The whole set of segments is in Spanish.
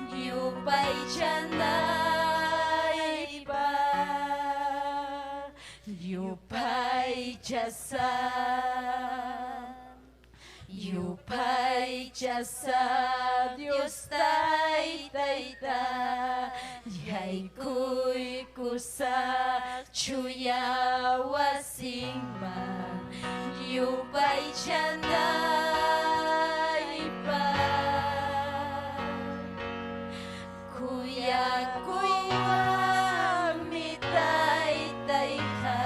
Yupay chanay pa, yupay chasa, yupay chasa, Dios tay tay ta, yay kuy kusa chuya wasingma, yupay chanay pa. Kuya kuya mitay tay ka,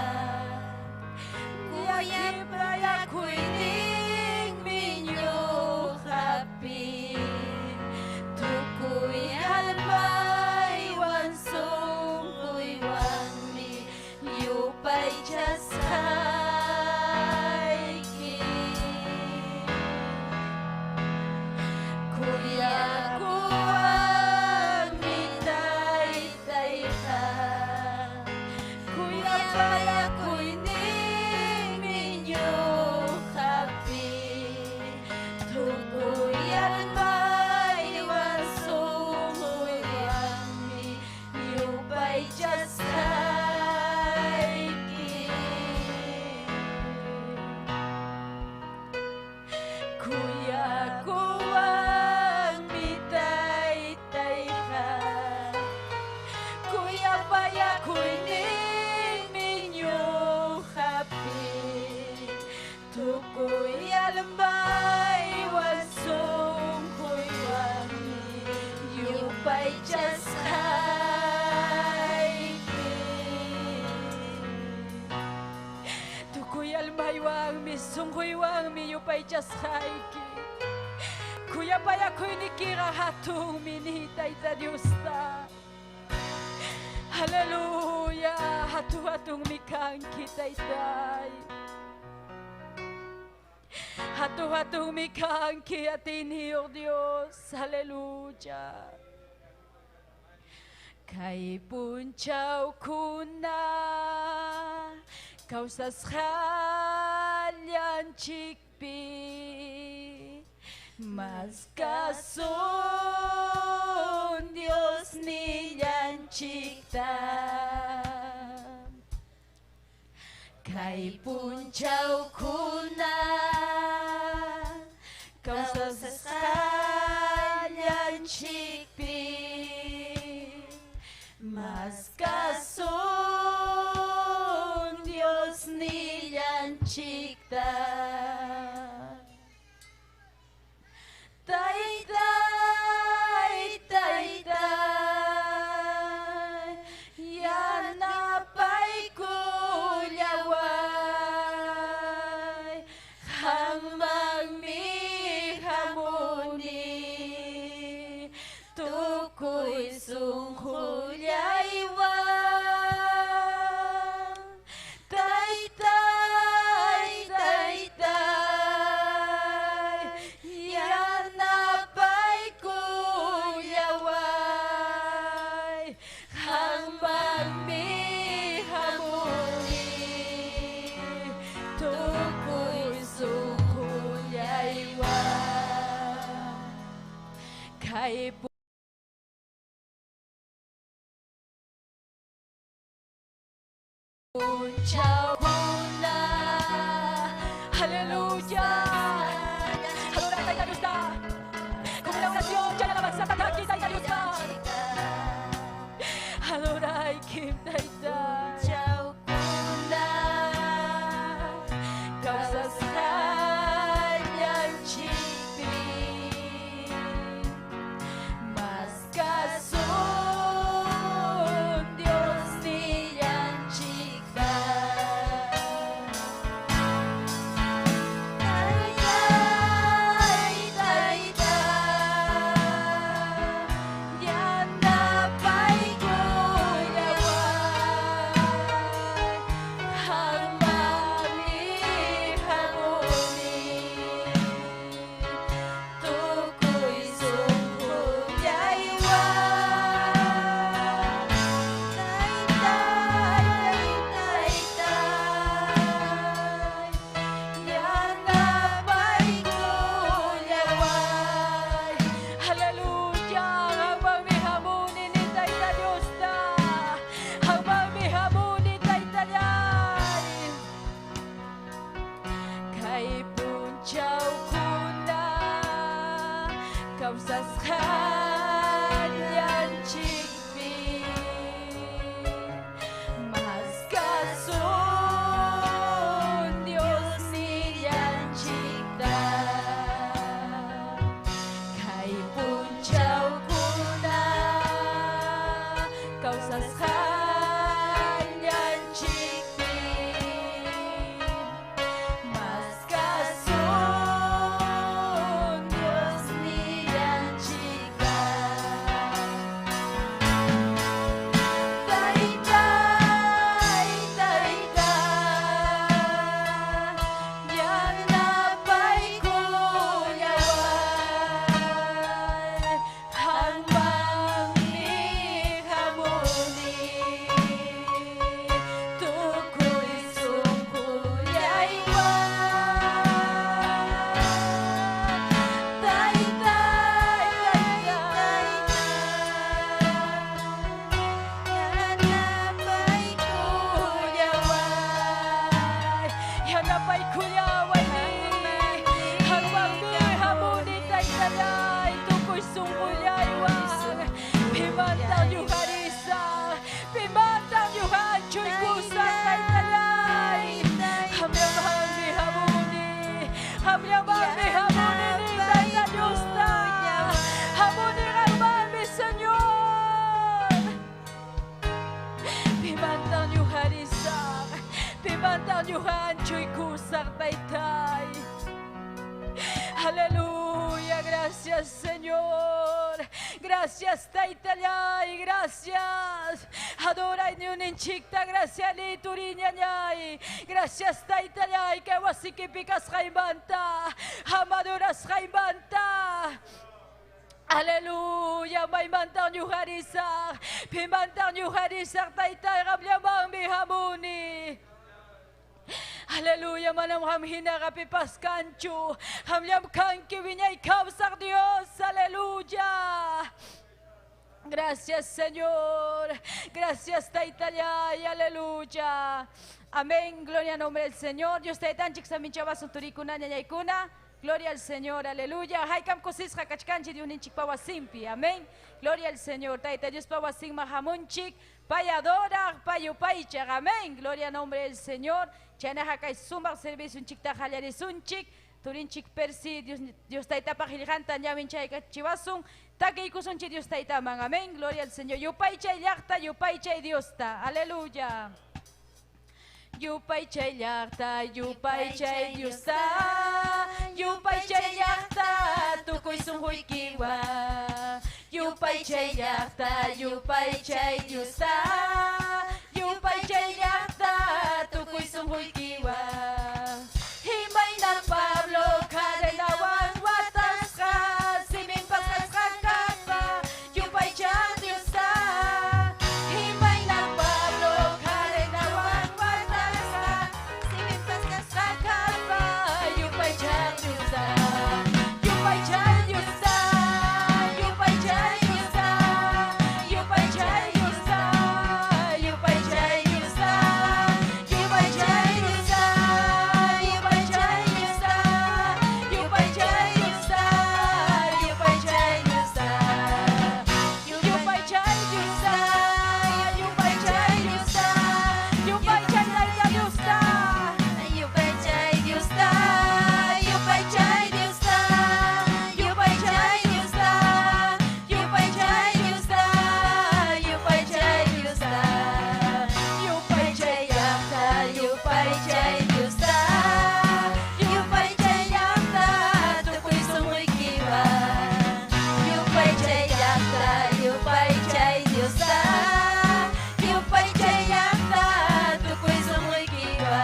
kuya paya kuining minyo happy, tukuy halmay wansong kuy wami, yupay jasay ki, kuya Sungkoy wang mi yupay jasay ki, kuya paya ko'y nikira hatong minitay ta Diyos ta. Hallelujah, hatu-hatong mikang kitay tay. Hatu-hatong mikang kiatin hiyo Diyos. Hallelujah. Kay punchaw kuna, kausas halyan chikpi, mas kason Dios niyan chikta. Kay punchaw kuna, kausas halyan chikpi, mas kason Dios niyan chikta. Tay tay tay tay, yan napay kulyaway, hamang mi hamuni, tukoy sungkulyay wang. Tay tay tay tay, yan napay kulyaway, hanggang mi hamuni, tukoy sungkulyay wang. Kay punchaw kuna, hallelujah. Halura tayo na Diyos na, kung ilang nasyon, dyan na naman sa tatagi tayo na Diyos na. Halura ikim tayo punchaw kuna, kausas halyan chikpi, mas kason Dios niyan chikta. Aleluya, Pai Kuya, Wani, Hamami, Hamuni, Taitalay, Tukoy Sungulay, Wang, Pimantang Yuharisa, Pimantang Yuhan, Chuy Kusan, Taitalay, Hamyamami, Hamuni, Hamyamami, Hamuni, Taitalyusta, Hamuni, Hamami, Señor, Pimantang Yuharisa, Pimantang Yuhan, Chuy Kusan, Taitalay. Aleluya, gracias Señor, gracias Taitalay, gracias, adora y uninchikta, gracias Lituriñay, gracias Taitalay, que wasiki picas jaimanta, amaduras jaimanta. Aleluya, maimantang yuharisar, pimantang yuharisar, Taitay, rabyamang bihamuni. Aleluya, manam hamhina rapipas kanchu, hamyam kanki viñay kausar Dios, aleluya. Gracias Señor, gracias Taitalay, aleluya. Amén, gloria al nombre del Señor. Dios te tan chixaminchaba sunturikuna ñañaykuna. Gloria al Señor, aleluya. Haikam kosis hakachkanchi de un inchikpawa simpi, amén. Gloria al Señor, Taita Dios pawa sigma hamunchik, payadora, payupaichar, amén. Gloria al nombre del Señor. Chana hakai sumar servicio un chikta halaresunchik, turinchik persi, Dios taita pahilhanta ñavinchay kachivasun, takeikusunchi Dios taita man, amén. Gloria al Señor. Yupaychay llakta, yupaychay Dios ta, aleluya. Yupaychay llakta, yupaychay Dios ta, yupaychay llakta, tukuy sunjuykiwa. Yupaychay llakta, yupaychay Dios ta, yupaychay llakta, tukuy sunjuykiwa. Himayna Pablo, karenawan watasqa, simin pasqasqa kapa, yupaychay Dios ta. Himayna Pablo, karenawan watasqa, simin pasqasqa kapa, yupaychay Dios ta. Yupaychay Dios ta, yupaychay Dios ta, yupaychay Dios ta, yupaychay Dios ta, yupaychay Dios ta, yupaychay Dios ta, yupaychay Dios ta, yupaychay Dios ta, yupaychay Dios ta, yupaychay Dios ta, yupaychay Dios ta, yupaychay Dios ta, yupaychay Dios ta, yupaychay Dios ta, yupaychay Dios ta, yupaychay Dios ta, yupaychay llakta, yupaychay Dios ta, yupaychay llakta, tukuy sunjuykiwa. Yupaychay llakta, yupaychay Dios ta, yupaychay llakta, tukuy sunjuykiwa.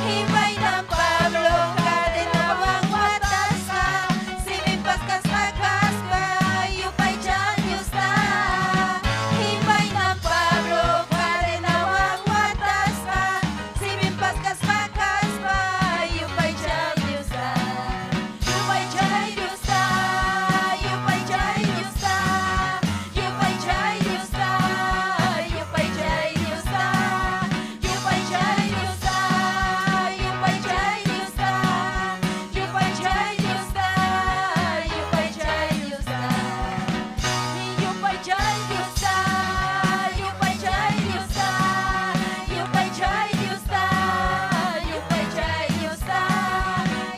Himayna Pablo, karenawan watasqa, simin pasqasqa kaspa, yupaychay Dios ta. Himayna Pablo, karenawan watasqa, simin pasqasqa kaspa, yupaychay Dios ta. Yupaychay Dios ta, yupaychay Dios ta, yupaychay Dios ta, yupaychay Dios ta, yupaychay Dios ta, yupaychay Dios ta, yupaychay Dios ta, yupaychay Dios ta. Yupaychay Dios ta, yupaychay Dios ta, yupaychay Dios ta, yupaychay Dios ta,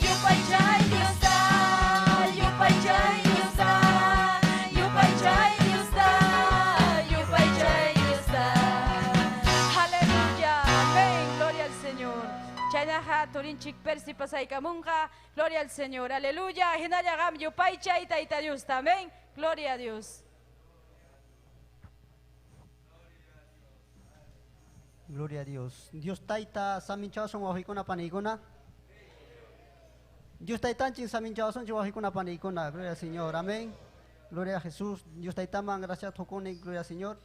yupaychay Dios ta, yupaychay Dios ta, yupaychay Dios ta, yupaychay Dios ta. Aleluya, amén, gloria al Señor. Chaynaja turinchik persi pasaykamunqa, gloria al Señor, aleluya. Hinallagam yupaychay Taita Dios ta, amén, gloria a Dios. Gloria a Dios. Dios taita saminchason wahikuna panikuna. Dios taitanching saminchason wahikuna panikuna. Gloria al Señor. Amén. Gloria a Jesús. Dios taitaman gracias tokuni. Gloria al Señor.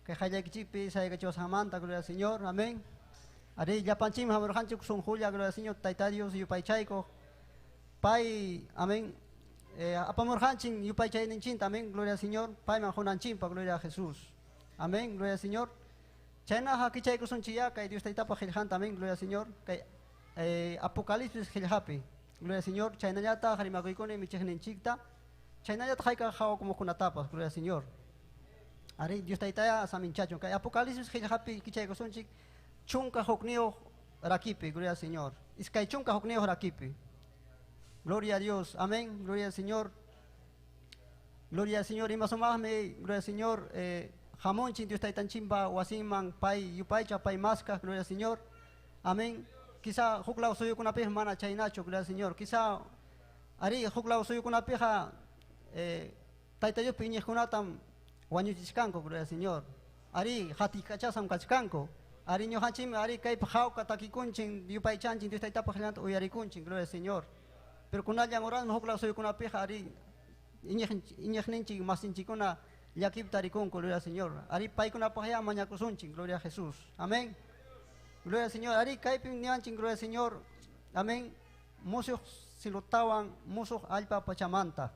Que haya kichipi saya kachos hamanta. Gloria al Señor. Amén. Ari yapanchim haberhanchuk son julia. Gloria al Señor. Taita Dios yupaychayko. Pai. Amén. Apamorhanching yupaychay ninchin. Amén. Gloria al Señor. Pai manjonanchimpa. Gloria a Jesús. Amén. Gloria al Señor. Chayna hakichay kusunchiya kay Dios taitapa khilhan también, gloria al Señor. Kay Apocalipsis khilhapi, gloria al Señor. Chaynayata harimakuykuni michikninchikta. Chaynayata hayka hawa como kunatapas, gloria al Señor. Ari Dios taitaya saminchacho. Kay Apocalipsis khilhapi kichay kusunchik chunka hoknio rakipi, gloria al Señor. Iskay chunka hoknio rakipi. Gloria a Dios, amén, gloria al Señor. Gloria al Señor, imasomahme, gloria al Señor. Jamonchin Dios taitan chimba, wasimman, pai, yupay, chapay, masca, gloria al Señor. Amén. Quizá juklao soy con una pija mana chainacho, gloria al Señor. Quizá ari juklao soy con una pija taitayo piñez kunatam wanyuchiskanko, gloria al Señor. Ari hati kachasam kachkanko. Ari ñohachim, ari kay pajauka takikunchin, yupay chanchin, Dios taitapa gelanto uyarikunchin, gloria al Señor. Pero kunallan oran juklao soy con una pija ari iñejninchi masinchikuna yakip tarikun, gloria al Señor. Ari paikuna pajaya mañakusunchin, gloria a Jesús. Amén. Gloria al Señor. Ari kaipin nianchin, gloria al Señor. Amén. Musuh silutawan, musuh alpa pachamanta.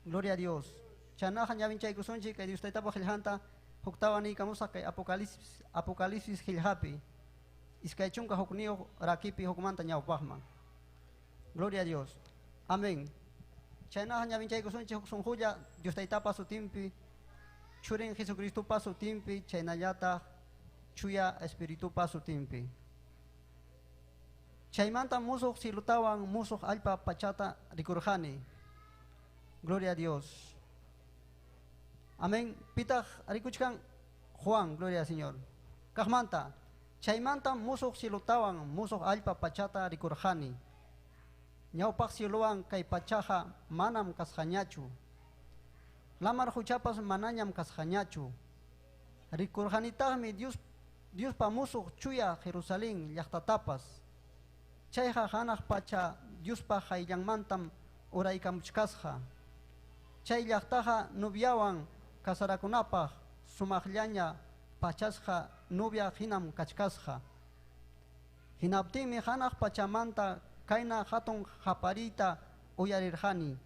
Gloria a Dios. Chanahan yavinchay kusunchi, que Dios taitapa gilhanta, huktawani kamusa kay Apocalipsis gilhapi. Iskay chunka hukniyo rakipi hukmanta ñawpahman. Gloria a Dios. Amén. Chanahan yavinchay kusunchi huksunhuya, Dios taitapa su timpi. Churin Jesucristo paso timpi, chaynayata chuya espiritu paso timpi. Chaymanta musuh silutawan, musuh alpa pachata rikurjani. Gloria a Dios. Amén. Pitah arikuchkan Juan, gloria al Señor. Kahmanta, chaymanta musuh silutawan, musuh alpa pachata rikurjani. Ñawpak siluan kay pachaja manam kashañachu. Lamar huchapas mananyam kashañachu. Rikurjanitahmi Dios pamusuh chuya Jerusalén llaqtatapas. Chayja hanaq pacha Dios pa hayllanmantam uraykamuchkasqa. Chay llaqtaja nubiawan kasarakunapaq sumaqllaña pachasqa nubia hinam kachkasqa. Hinaptinmi hanaq pachamanta kayna hatun haparita uyarirjani.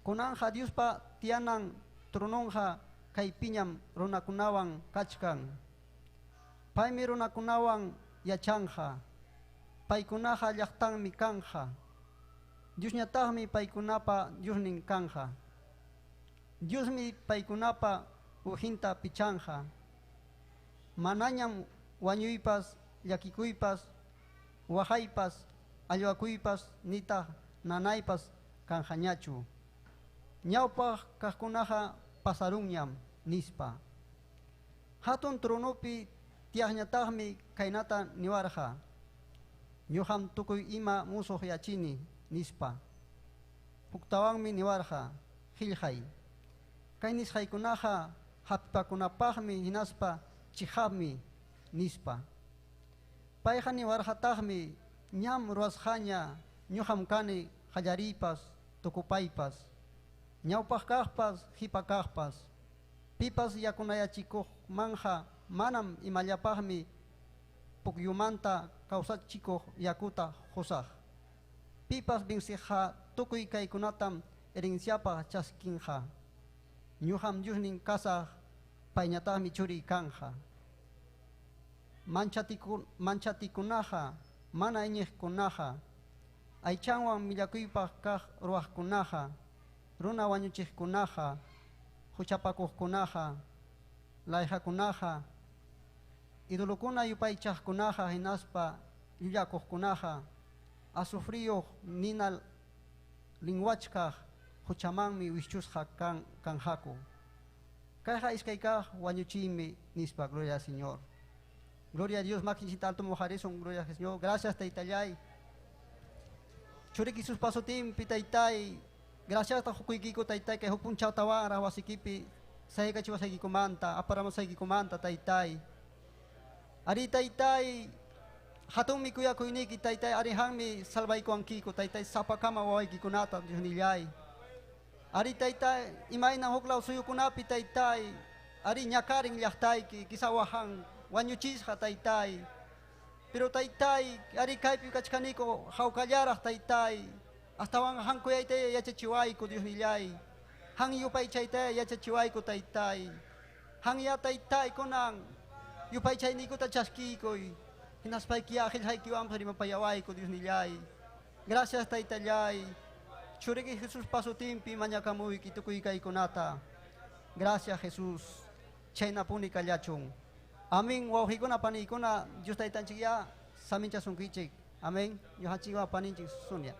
Kunanja Dios pa tianan trononja kay piñam runakunawan kachkan. Paymi runakunawan yachanja. Paykunaja llaqtanmi kanja. Dios ñataqmi paykunapa Diosnin kanja. Diosmi paykunapa ujinta pichanja. Manañam wañuypas, llakikuypas, wahaypas, allwakuypas, nita nanaypas kanjañachu. Ñawpaq kaqkunaqa pasaruñam nispa. Hatun tronopi tiaqñataqmi kaynata niwarqa. Ñuqam tukuy ima musuq yachini nispa. Huktawanmi niwarqa qillqay. Kay nisqaykunaqa hapipakunapaqmi hinaspa chihapmi nispa. Payqa niwarqataqmi ñam ruwasqaña ñuqam kani qallariypas tukupaypas. Ñawpaq kaqpas, hipa kaqpas. Pipas yakunayachikuq manja manam imallapaqmi pukyumanta kawsachikuq yakuta husaq. Pipas binsiqa tukuy kaykunatam herenciapaq chaskinqa. Ñuqam Diosnin kasaq payñataqmi churi kanja. Manchatikunaqa mana iñiqkunaqa aychanwan millakuypaq kaq ruwaqkunaqa. Runa wañuchiqkunaqa, huchapakuqkunaqa, layhakunaqa, idolukuna yupaychaqkunaqa hinaspa yuyakuqkunaqa, asufriyuq nina linwachkaq huchamanmi wischusqa kanjaku. Kayqa iskaykaq wañuchiymi nispa, gloria al Señor. Gloria a Dios, makinchita alto mojarison, gloria al Señor. Gracias, Taytallay. Churiki sus pasotim, pitaytay. Gracias ta hukuykiko taytay kay hukpun chawtawara wasikipi sayka chiwasaykikumanta aparamasaykikumanta taytay. Ari taytay hatunmi kuyakuyniki taytay arihanmi salvaykuankiko taytay sapakama wawaykikunata Diosnillay. Ari taytay imayna huklaw suyukunapi taytay ari ñakarin llaqtayki kisawahan wañuchisqa taytay. Pero taytay ari kaypi kachkaniko hawkallaraq taytay. Hasta van han kuyaytay yachachiwayku Dios nillay. Han yupay chaytay yachachiwayku taytay. Han ya taytay kunan Yupay chay ni ko ta chaski ko. Hinaspay kiya hay kiwam sa mapayaway ko Dios nilay. Gracias Taytallay. Churiki Jesús paso timpi mañakamuy kitukuy kay kunata. Gracias Jesús. Chay na puni kalyachong. Amin wawhi ko na pani ko na Diyos Taytanchiya sa amin cha sungkichik. Amen. Yung hachiwa paninchik sunya.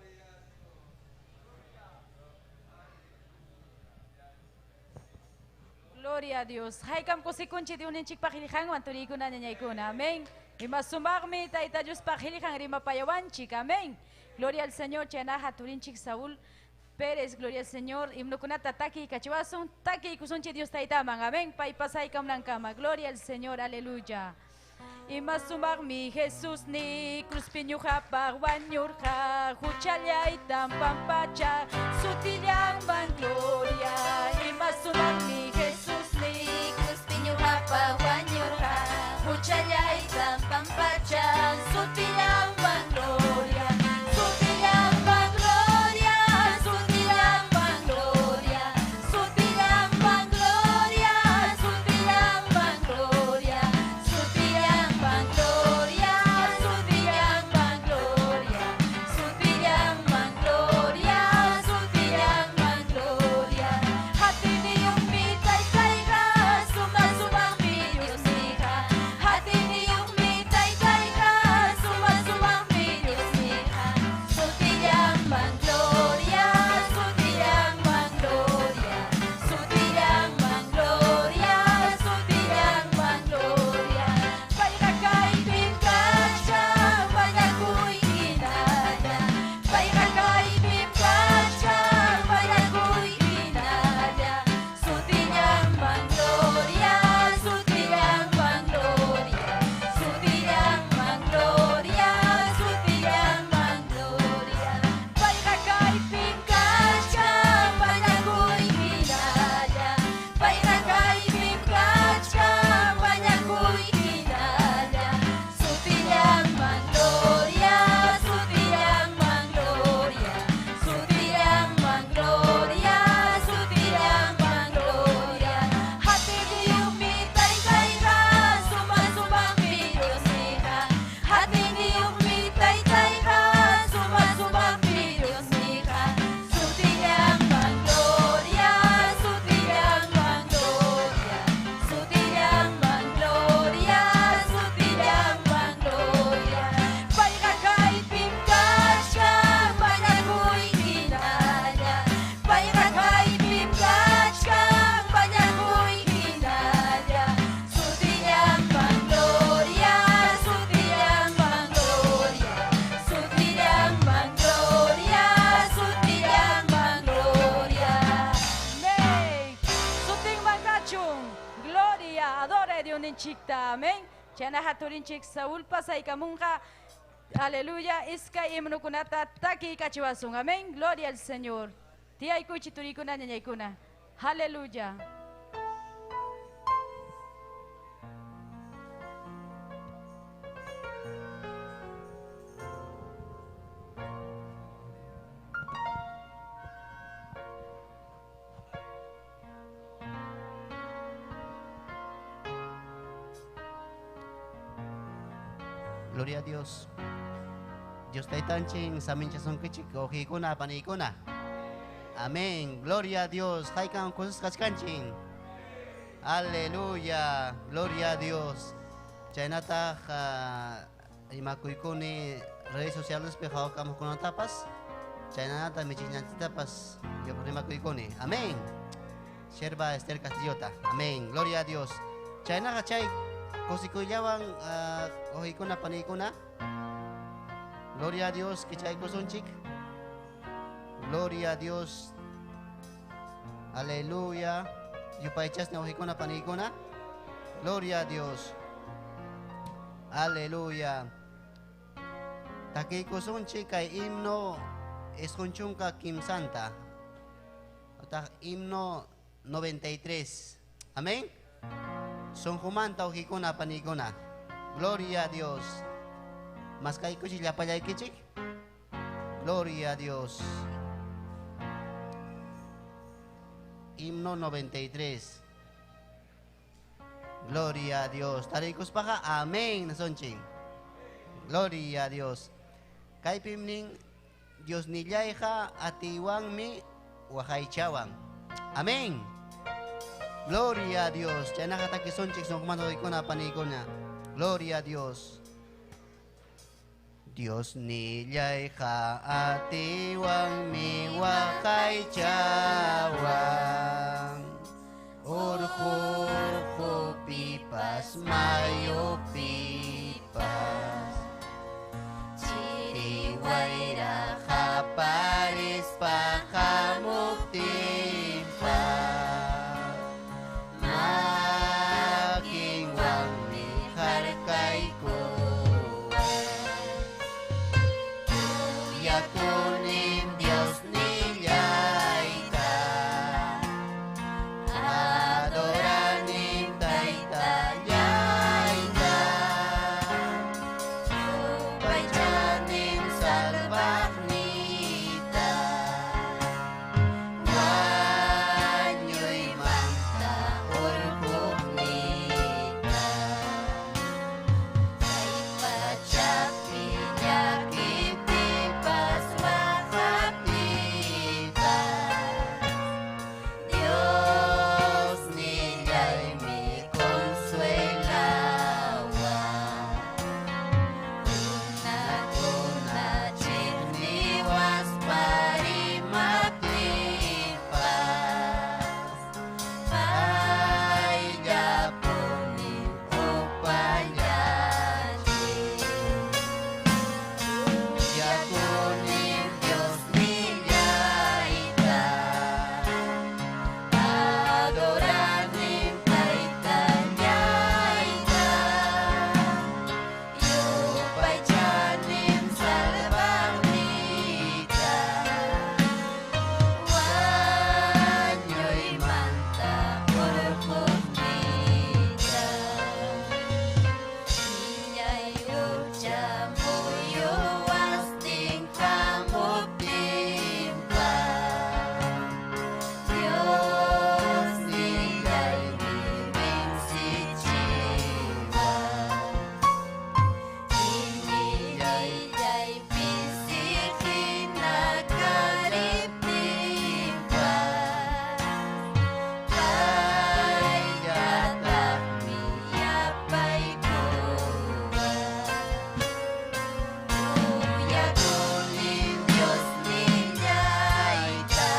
Gloria a Dios. Haikam ko si kunchi di unin chik pakilihang wanturi ko na niya ikuna. Amén. Ima sumarmi taita Diyos pakilihang rima payawan chik. Amén. Gloria al Señor. Chana haturin chik Saúl Pérez. Gloria al Señor. Imno kuna tataki kachiwasun taki kusunchi Dios taitamang. Amén. Paipasay kam ng kama. Gloria al Señor. Aleluya. Ima sumarmi Jesús ni cruz pinyuha parwanyurha. Huchalya itam pampacha. Sutilyang bang gloria. Ima sumarmi Jesús ni cruz pinyuha parwanyurha. Huchalya itam pampacha. Sutilyang bang gloria. Sutilyang bang gloria. Sutilyang bang gloria. Sutilyang bang gloria. Sutilyang bang gloria. Sutilyang bang gloria. Sutilyang bang gloria. Sutilyang bang gloria. Sutilyang bang gloria. Hati niyong mitay kay ka. Sumasubang Diyos ni ka. Hati niyong mitay kay ka. Sumasubang Diyos ni ka. Sutilyang bang gloria. Sutilyang bang gloria. Sutilyang bang gloria. Sutilyang bang gloria. Payra kay bimkacha. Banyakuy inada. Payra kay bimkacha. Banyakuy inada. Sutilyang bang gloria. Sutilyang bang gloria. Sutilyang bang gloria. Sutilyang bang gloria. Payra kay bimkacha. Banyakuy inada. Payra kay bimkacha. Banyakuy inada. Sutilyang bang gloria. Sutilyang bang gloria. Sutilyang bang gloria. Sutilyang bang gloria. Hati niyong mitay kay ka. Sumasubang Diyos ni ka. Hati niyong mitay kay ka. Sumasubang Diyos ni ka. Sutilyang bang gloria. Sutilyang bang gloria. Sutilyang bang gloria. Sutilyang bang gloria. Payra kay bimkacha. Banyakuy inada. Payra kay bimkacha. Banyakuy inada. Sutilyang bang gloria. Sutilyang bang gloria. Sutilyang bang gloria. Sutilyang bang gloria. Amén. Suting mangachung. Gloria. Adore Dios ninchikta. Amén. Chana haturin chik Saúl pasay kamunga. Aleluya. Iska imnukunata taki kachiwasung. Amén. Gloria al Señor. Tiyay kuchiturikuna nyanyaykuna. Aleluya. Gloria a Dios. Dios taitanching sa amin siya sungkichik. Okay ko na, panay ko na. Amen. Gloria a Dios. Hay kang kusus kaskanching. Aleluya. Gloria a Dios. Chaynata imakuy ko ni redes sociales pejaw kamo ko ng tapas. Chaynata michinan tapas. Yo por imakuy ko ni. Amen. Sherba Esther Castillota. Amen. Gloria a Dios. Chaynata chay. Kusikuyawang ohi ko na, panay ko na. Gloria a Dios, kichay ko sunchik. Gloria a Dios. Aleluya. Yupaychas na ohi ko na, panay ko na. Gloria a Dios. Aleluya. Taki ko sunchik kay himno eskunchung ka Kim Santa. Himno 93. Amen. Son humanta o hikuna paniguna. Gloria a Dios. Mas kay ko sila palay kichik. Gloria a Dios. Himno 93. Gloria a Dios. Tarikus paha. Amén. Nasonching. Gloria a Dios. Kay pimning Dios nillayha atiwang mi wahay chawang. Amén. Gloria a Dios. Ya nakatakisonchik son kumano ko na paniko na. Gloria a Dios. Dios nillayha atiwang mi wahay chawang. Urho pipas mayo pipas. Chiriwaira kaparis pakamuktimpa. Maging wang mi harkay ko. Yakunin Dios nillayta. Adoranin taytayayta. Upaychanin salvagnita. Wanyoy manta urkuknita. Kaypachapi yakitipas makatipas. Dios nilay mi consuelawan. Una chikniwas parimatipas. Ay yapunin upayashi. Yakunin Dios nillayta. Adoranin taytayayta. Yupaychanin salvagnita. Wanyoy manta urkuknita. Inyay uchamuyo wasting kamuktimpa. Dios nilay bibing si Chiva. Iniyay pisikin na kariptimpa. Kay yatak miyapay kuwa. Uyakunin Dios nillayta.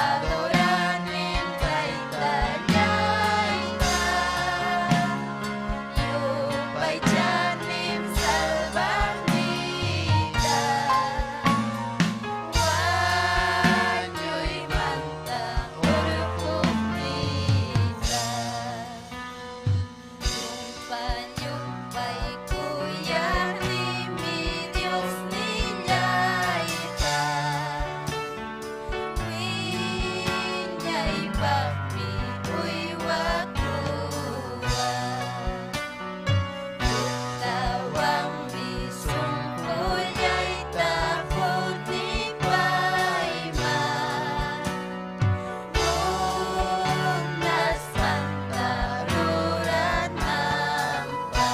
Adoranin taytayayta. Yupaychanin salvagnita. Wanyoy manta urkuknita. Yumpay kuyari mi Dios nillayta. Winyay bakmi uywakuwa. Tawang mi sungkulyay takot ni payman. Unas pantaruran nampa.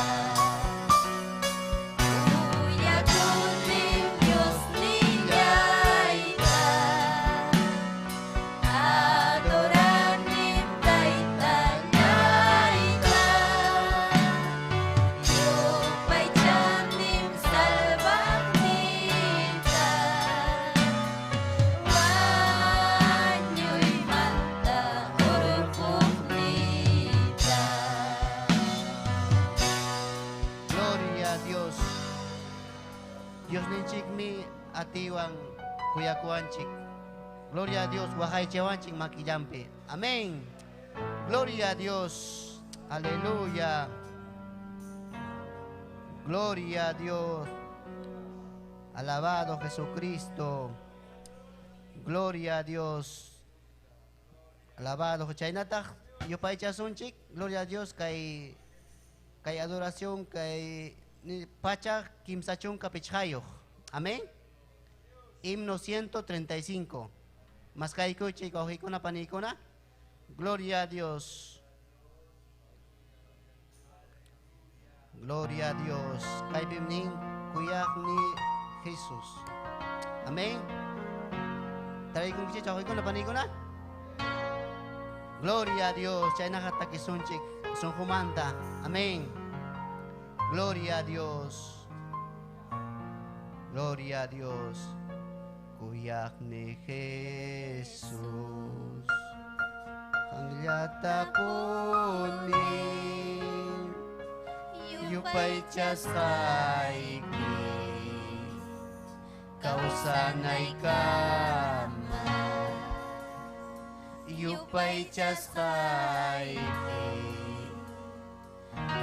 Uyakunin Dios nillayta. Adoranin taytayayta. Yupaychanin salvagnita. Wanyoy manta urkuknita. Gloria a Dios. Dios ninchik mi atiwang kuyakuanchik. Gloria a Dios. Wahay chawanchik makillampi. Amén. Gloria a Dios. Aleluya. Gloria a Dios. Alabado Jesucristo. Gloria a Dios. Alabado Chaynatach. Yo paichasunchik. Gloria a Dios. Kay adoración. Kay pacha kimsachun kapichayo. Amén. Himno 135. Mas kay kuchik ojikuna panikuna. Gloria a Dios. Gloria a Dios. Kay bimning kuyak ni Jesus. Amen. Taray kong kisit, okay ko na panay ko na. Gloria a Dios. Chay nakatakisunchik. Sun kumanta. Amen. Gloria a Dios. Gloria a Dios. Kuyak ni Jesus. Ang yata kunin. Yupay tiyasaiki. Kausanay kama. Yupay tiyasaiki.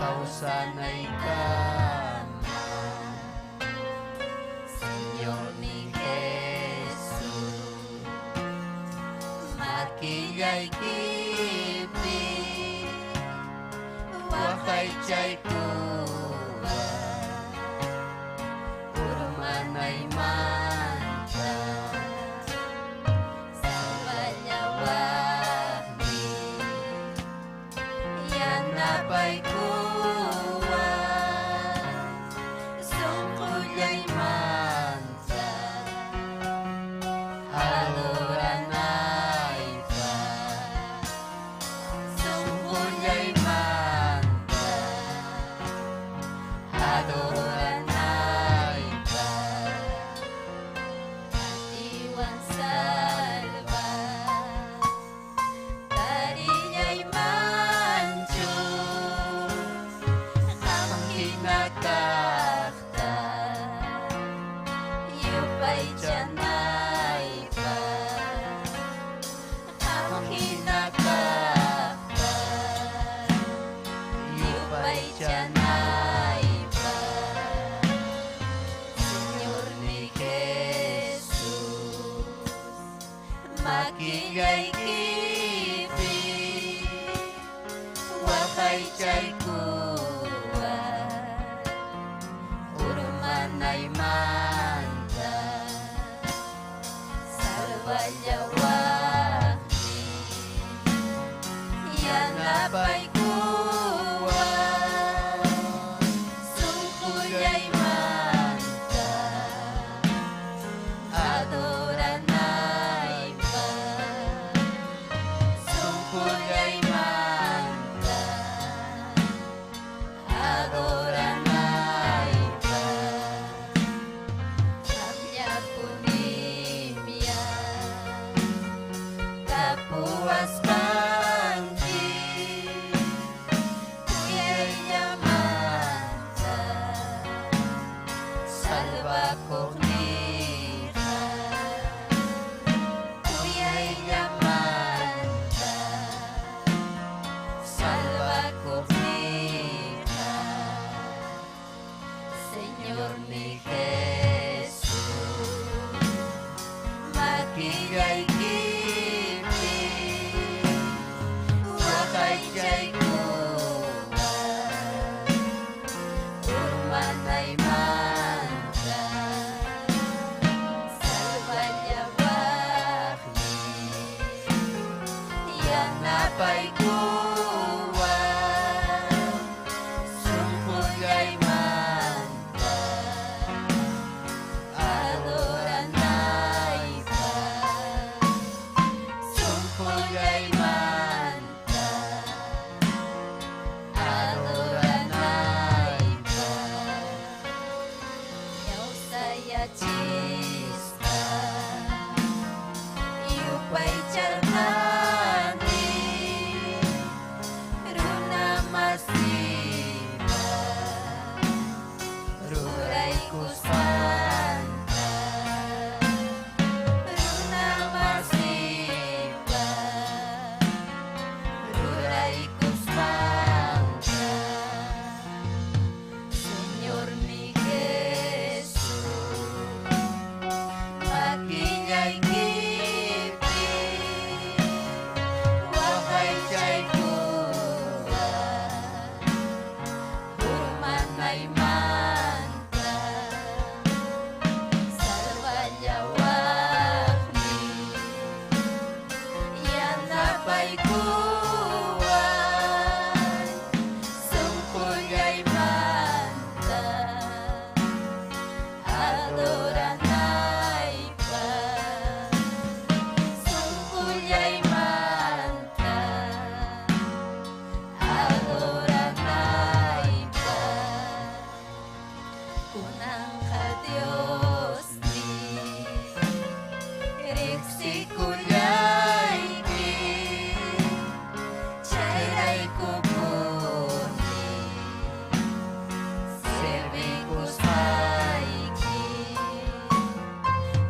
Kausanay kama. Señor ni Jesus, makiyay kipi, wakay chay kuwa, urmanay manta, sa banyawani, yan nabay kuwa, sungkulyay manta, adoranay pa, sungkulyay manta, adoranay pa, iwan salva, tarinyay manchus, ang kinakakta, yupay tiyanay pa, ang kinakakta, yupay tiyanay pa, Señor ni Jesus, makiyay kipi, wakay chay kuwa, urmanay manta, salwayawani, yan nabay kuwa, sungkulyay manta, adoranay pa, sungkulyay manta, adoranay pa, Abya punimya, kapuas kanji, kuyay yamanta, salva kognita, kuyay yamanta, salva kognita, Señor ni Jesus, makiyay kipi, wakay chay kuwa, urmanay manta, salvayawakni, yan nabay kuwa, sungkulyay manta, kunang ka-Diyos ni Riksikulyay ki Chayray kupuni Servikus paiki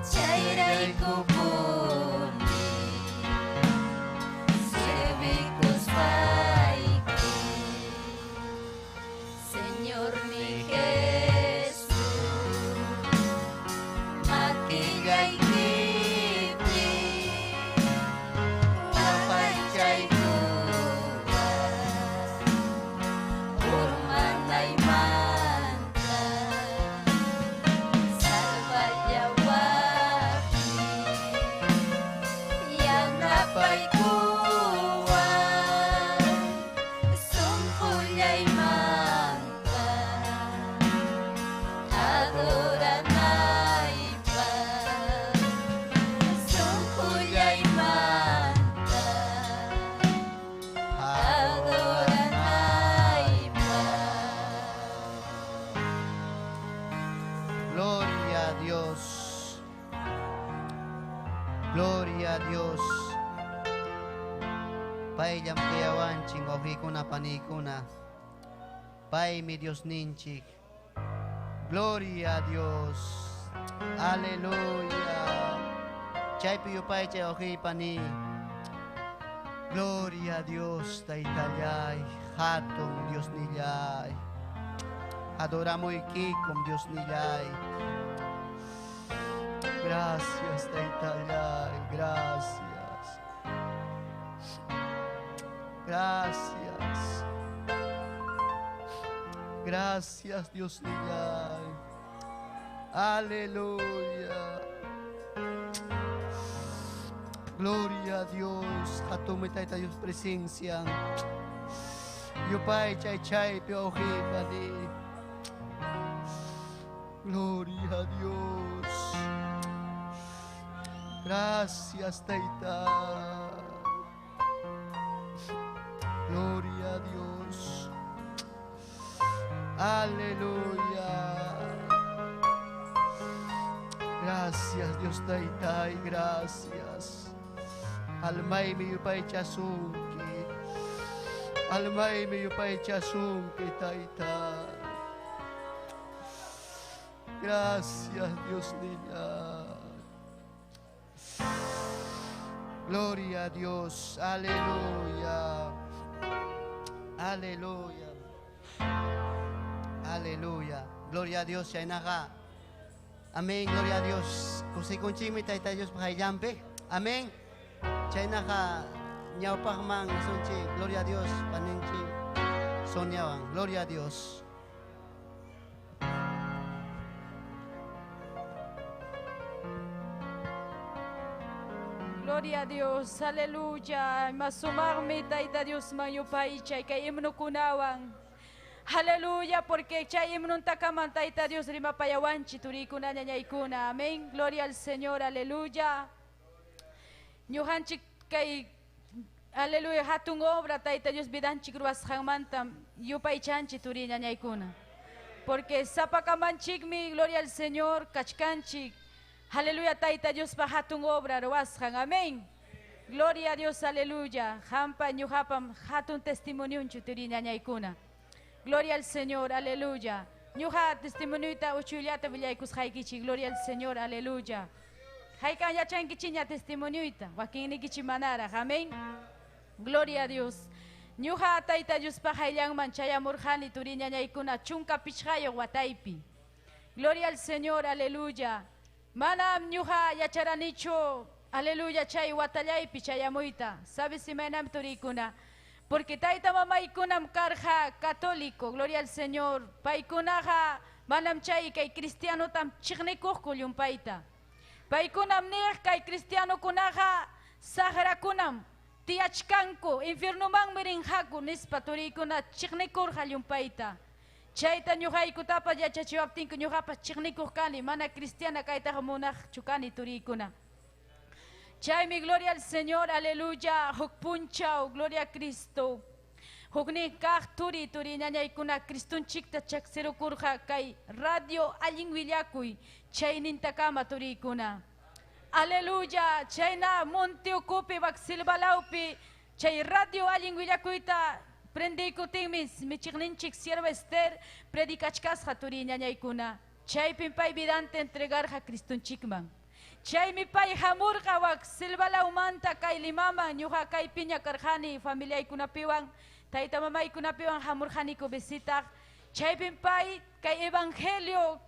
Chayray kupuni Servikus paiki Señor ni Jesús Makigay kipni Wapay kuwa Urmanay manta Salvayawaki Yang napay kuwa Sungkulyay manta Adoranay pa Sungkulyay manta Adoranay pa Gloria a Dios. Gloria a Dios. Pai jam kayawan ching ohi kuna panikuna. Pai mi Dios ninchik. Gloria a Dios. Aleluya. Chay piyo pai chay ohi pani. Gloria a Dios taitayay. Hatong Dios niyay. Adoramos aquí con Dios niyay. Gracias, Taitayay, gracias. Gracias. Gracias, Dios niyay. Aleluya. Gloria a Dios. Hatume Taitayos presencia. Yupay chay chay pioji pani. Gloria a Dios. Gracias, Taita. Gloria a Dios. Aleluya. Gracias, Dios Taita, y gracias. Almay mi yupay chasunki. Almay mi yupay chasunki, Taita. Gracias, Dios niña. Gloria a Dios. Aleluya. Aleluya. Aleluya. Gloria a Dios. Shainaga. Amén. Gloria a Dios. Kusay kunchimi tayo Dios pakayampe. Amén. Shainaga. Nyawpakmang sunchi. Gloria a Dios. Paninchi. Sonyawang. Gloria a Dios. Gloria a Dios, aleluya. Masumarme taita Dios mayo paichay kay imno kunawang. Aleluya, porque chay imnon takaman taita Dios rima payawanchi turikuna ñañaykuna. Amén. Gloria al Señor, aleluya. Ñuhanchik kay aleluya hatun obra taita Dios bidanchik ruas hangmantam yupaichanchi turi ñañaykuna. Porque sapakamanchikmi, gloria al Señor, kachkanchik. Aleluya, taita Dios pa hatun obra ruashan. Amén. Gloria a Dios, aleluya. Hampa ñuhapam hatun testimonio chuturi ñañaykuna. Gloria al Señor, aleluya. Ñuha testimonioita uchuliata villaykus haykichi. Gloria al Señor, aleluya. Haykan yachankichi ña testimonioita. Wakinnikichi manara. Amén. Gloria a Dios. Ñuha taita Dios pa hayllanman chayamurjani turi ñañaykuna chunka pichhayo wataypi. Gloria al Señor, aleluya. Manam ñuha yacharanicho, aleluya, chay watalaypi chayamuita. ¿Sabes si manam turikuna? Porque taita mamaykunam karja católico, gloria al Señor. Paykunaja manam chay kay cristiano tam chignikuhku yumpaita. Paykunam nih kay cristiano kunaja sagrakunam tiachkanku infiernuman mirinhaku nispa turikuna chignikurja yumpaita. Chayta ñuqaykutapa yachachiwaptinqa ñuqapas chiqnikuq kani mana cristiana kaytaqa munaq chukani turikuna. Chaymi gloria al Señor, aleluya, huk punchaw, gloria a Cristo. Hukni kak turi nyanyay kuna Kristun chikta chaksero kurha kay radio aling wilyakui chay nintakama turi kuna. Aleluya, chay na monte okupi wak silbalaupi chay radio aling wilyakuita prende ikutingmis michikninchik sierva Esther predikachkas haturi nyanyay kuna. Chay pimpay vidante entregar ha Kristun chikman. Chay mi pay hamur wak silbalaumanta kay limama nyuha kay piña karhani familia ikunapiwang. Taita mamay kunapiwang hamur haniko besitak. Chay pimpay kay evangelio.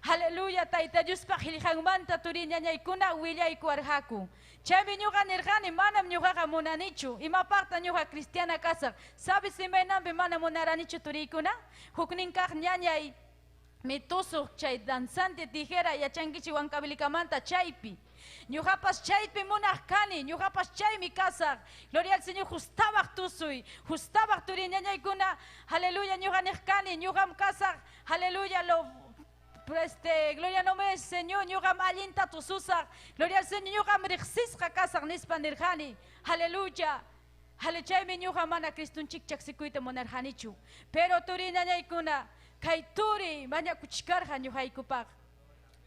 Haleluya, taita Diyos pa hilihang manta turinya niya ikuna wilya ikuarhaku. Chay nyuha nirhani manam nyuha ka muna nichu. Imapakta nyuha kristiana kasak. Sabi si may nambi manam muna nichu turikuna. Hukning kak nyanyay mitusok chay dansante tijera ya changichi wankabilikamanta chaypi. Nyuhapas chaypi munah kani, nyuhapas chay mi kasak. Gloria al Señor, justabak tusui, justabak turinya ikuna. Haleluya, nyuha nihkani, nyuham kasak. Haleluya, gloria no me Señor, nyuham alinta tususak. Gloria al Señor, nyuham rixisqa kasak nispan nirhani. Haleluya. Halechay mi nyuha mana Kristun chikchak sikuita monarhanichu. Pero turinya ikuna. Kay turi manya kuchikarha nyuhaikupak.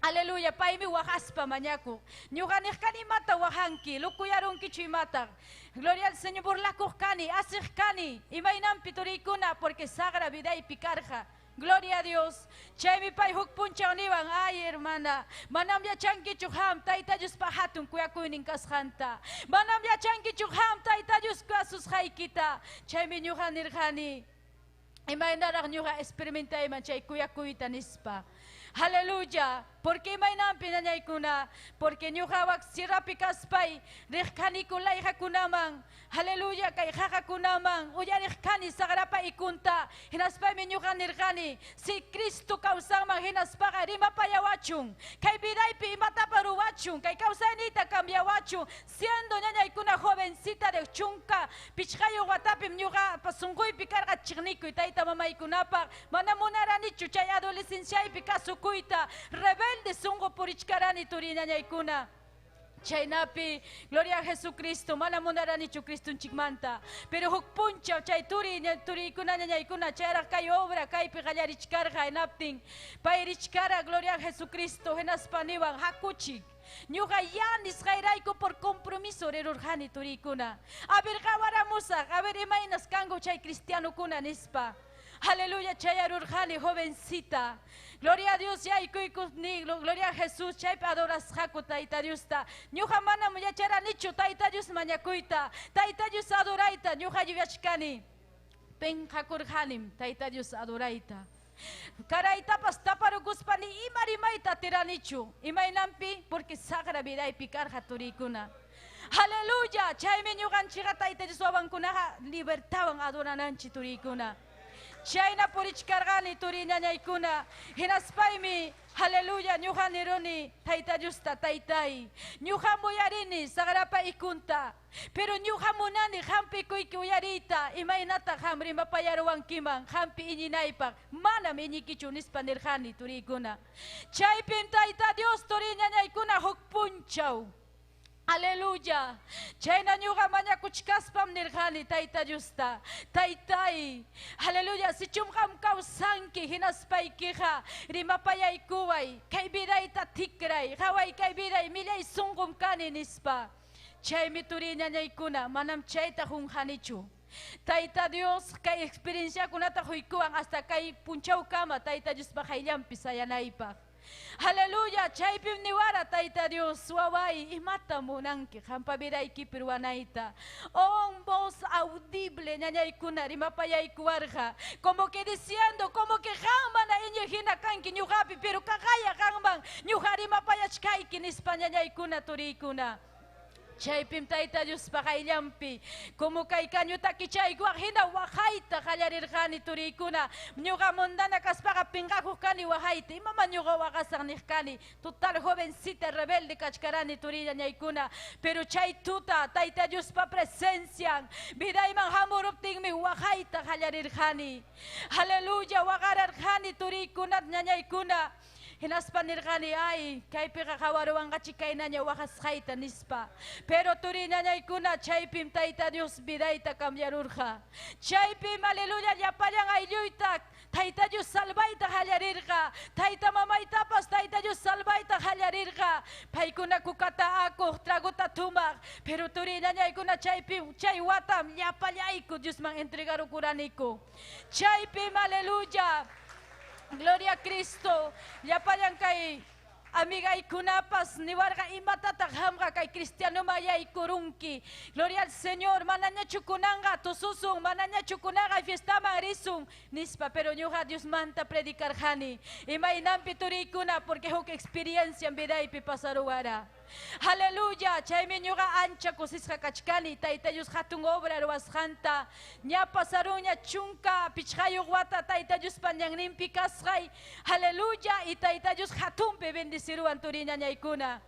Aleluya, paimi wahaspa manyaku. Nyuhanih kani mata wahanki, lukuyarun kichu mata. Gloria al Señor, burlakuh kani, asih kani. Imainam piturikuna porque sagra vida y picarja. Gloria a Dios. Chay mi pai huk puncha uniban. Ay, hermana. Manam ya chanki chuham. Taita yus pahatun kuya kuinin kashanta. Manam ya chanki chuham. Taita yus kasus haikita. Chay mi nyuhan nirhani. Imay narang nyuha experimenta iman chay kuya kuita nispa. Haleluya. Porque may nampin na niya kuna. Porque nyuhawak sirapi kaspay. Rikhani kulay hakunamang. Haleluya. Kay hakakunamang. Uya rikhani sa karapa ikunta. Hinaspay mi nyuhan nirkani. Si Kristo kausamang hinaspaka rimapayawachung. Kay biday pi imataparuwachung. Kay kausanita kambiawachung. Siendo niya kuna jovencita de chunka. Pichkayo watapim nyuha pasungoy pikarga chikniko. Itaita mamay kunapak. Manamunarani chuchay adolescencia pikasukuita. Rebelde sungo purichkarani turina ñaykuna. Chaynapi, gloria a Jesucristo, mana munarani chu Cristo chikmanta. Pero huk puncha chay turi kuna ñaykuna chayra kay obra kay pigallarichkarja enaptin. Pairichkara, gloria a Jesucristo, enaspaniwan hakuchik. Nyuga yanis gairaiko por compromiso rerurjani turikuna. A ver gawaramusa, a ver imainas kango chay cristiano kuna nispa. Aleluya, chayarurjani, jovencita. Gloria a Dios, ya ni gloria a Jesús, chay adoras jaco taita Diusta. Nyuja mana muyachara nicho taita Dius mañakuita. Taita Dius adoraita, nyuja yuyachkani. Pen jakurjanim, taita Dius adoraita. Karaita pastaparu guspani imarimaita tiranichu. Imainampi porque sagra vida y picar jaturikuna. Aleluya, chay menyugan chiga taita Dius wabankunaha libertawan adorananchi turikuna. Chayna purichkargani turina ñaykuna. Hinaspaimi, haleluya, ñuja nironi, taita justa, taitai. Ñuja muyarini, sagrapa ikunta. Pero ñuja munani, hampi kuiki uyarita. Imainata hamri mapayaruan kiman, hampi ininaipak. Manam inikichu nispanirjani turikuna. Chaypim taita Dios turina ñaykuna hukpunchaw. Aleluya. Chayna nyuga manya kuchkaspam nirhani taita justa. Taitai. Aleluya. Si chumkam kausanki hinaspay kiha. Rimapayay kuway. Kay biday tatikray. Haway kay biday milay sungkum kani nispa. Chay miturinya nyaykuna. Manam chay tahung hanichu. Taita Dios kay experiencia kunata huikuang hasta kay punchaw kama. Taita Dios bakayam pisayanaypa. Haleluya, chaypim niwara taita Dios, waway, imata mo nang kampabiray kipirwanaita. On voz audible, ñañay kuna, rimapayay kuwarja. Como que diciendo, como que jamban na inyo hinakanki nyuhapi, pero kagaya jamban, nyuharimapayachkay kinispa ñañay kuna turikuna. Chaypim taita Dios pakaylampi. Como kay kanyo takichay guak hina wahaita kallarirjani turikuna. Nyuga mundana kaspaka pingaku kani wahaita. Imama nyuga wakasang nikani. Total jovencita rebelde kachkarani turina nyaykuna. Pero chay tuta taita Dios pa presencia. Biday mang hamurup tingmi wahaita kallarirjani. Haleluya wagararjani turikuna nyaykuna. hinaspanirqani ay kaypiqa qawarwanqachi kaynaña waqasqayta nispa pero turinañaykuna chaypim Tayta Dios vidayta cambiarurqa chaypim aleluya llapallan aylluyta Tayta Dios salvayta hallarirqa Tayta mamaytapas Tayta Dios salvayta hallarirqa paykuna kukata akuq traguta tumaq pero turinañaykuna chaypim chay watam llapallayku Diosman entregarukuraniku chaypim aleluya gloria a Cristo llapayan kay amiga ikunapas niwarga imatata hamga kay cristiano maya ikurunki gloria al Señor mananya chukunanga tususung mananya chukunanga fiesta marisung nispa pero ñuqa Dios manta predicar hani imaynampi turikuna porque huk experiencia en vidaypi pasaruwara Aleluya, chaymi ñuqa ancha kusisqa kachkani Tayta Dios hatun obra ruwasqanta ña pasaruña chunka pichqayuq wata Tayta Dios pañanninpi kasqay Aleluya y Tayta Dios hatunpi bendeciruwan turiñañaykuna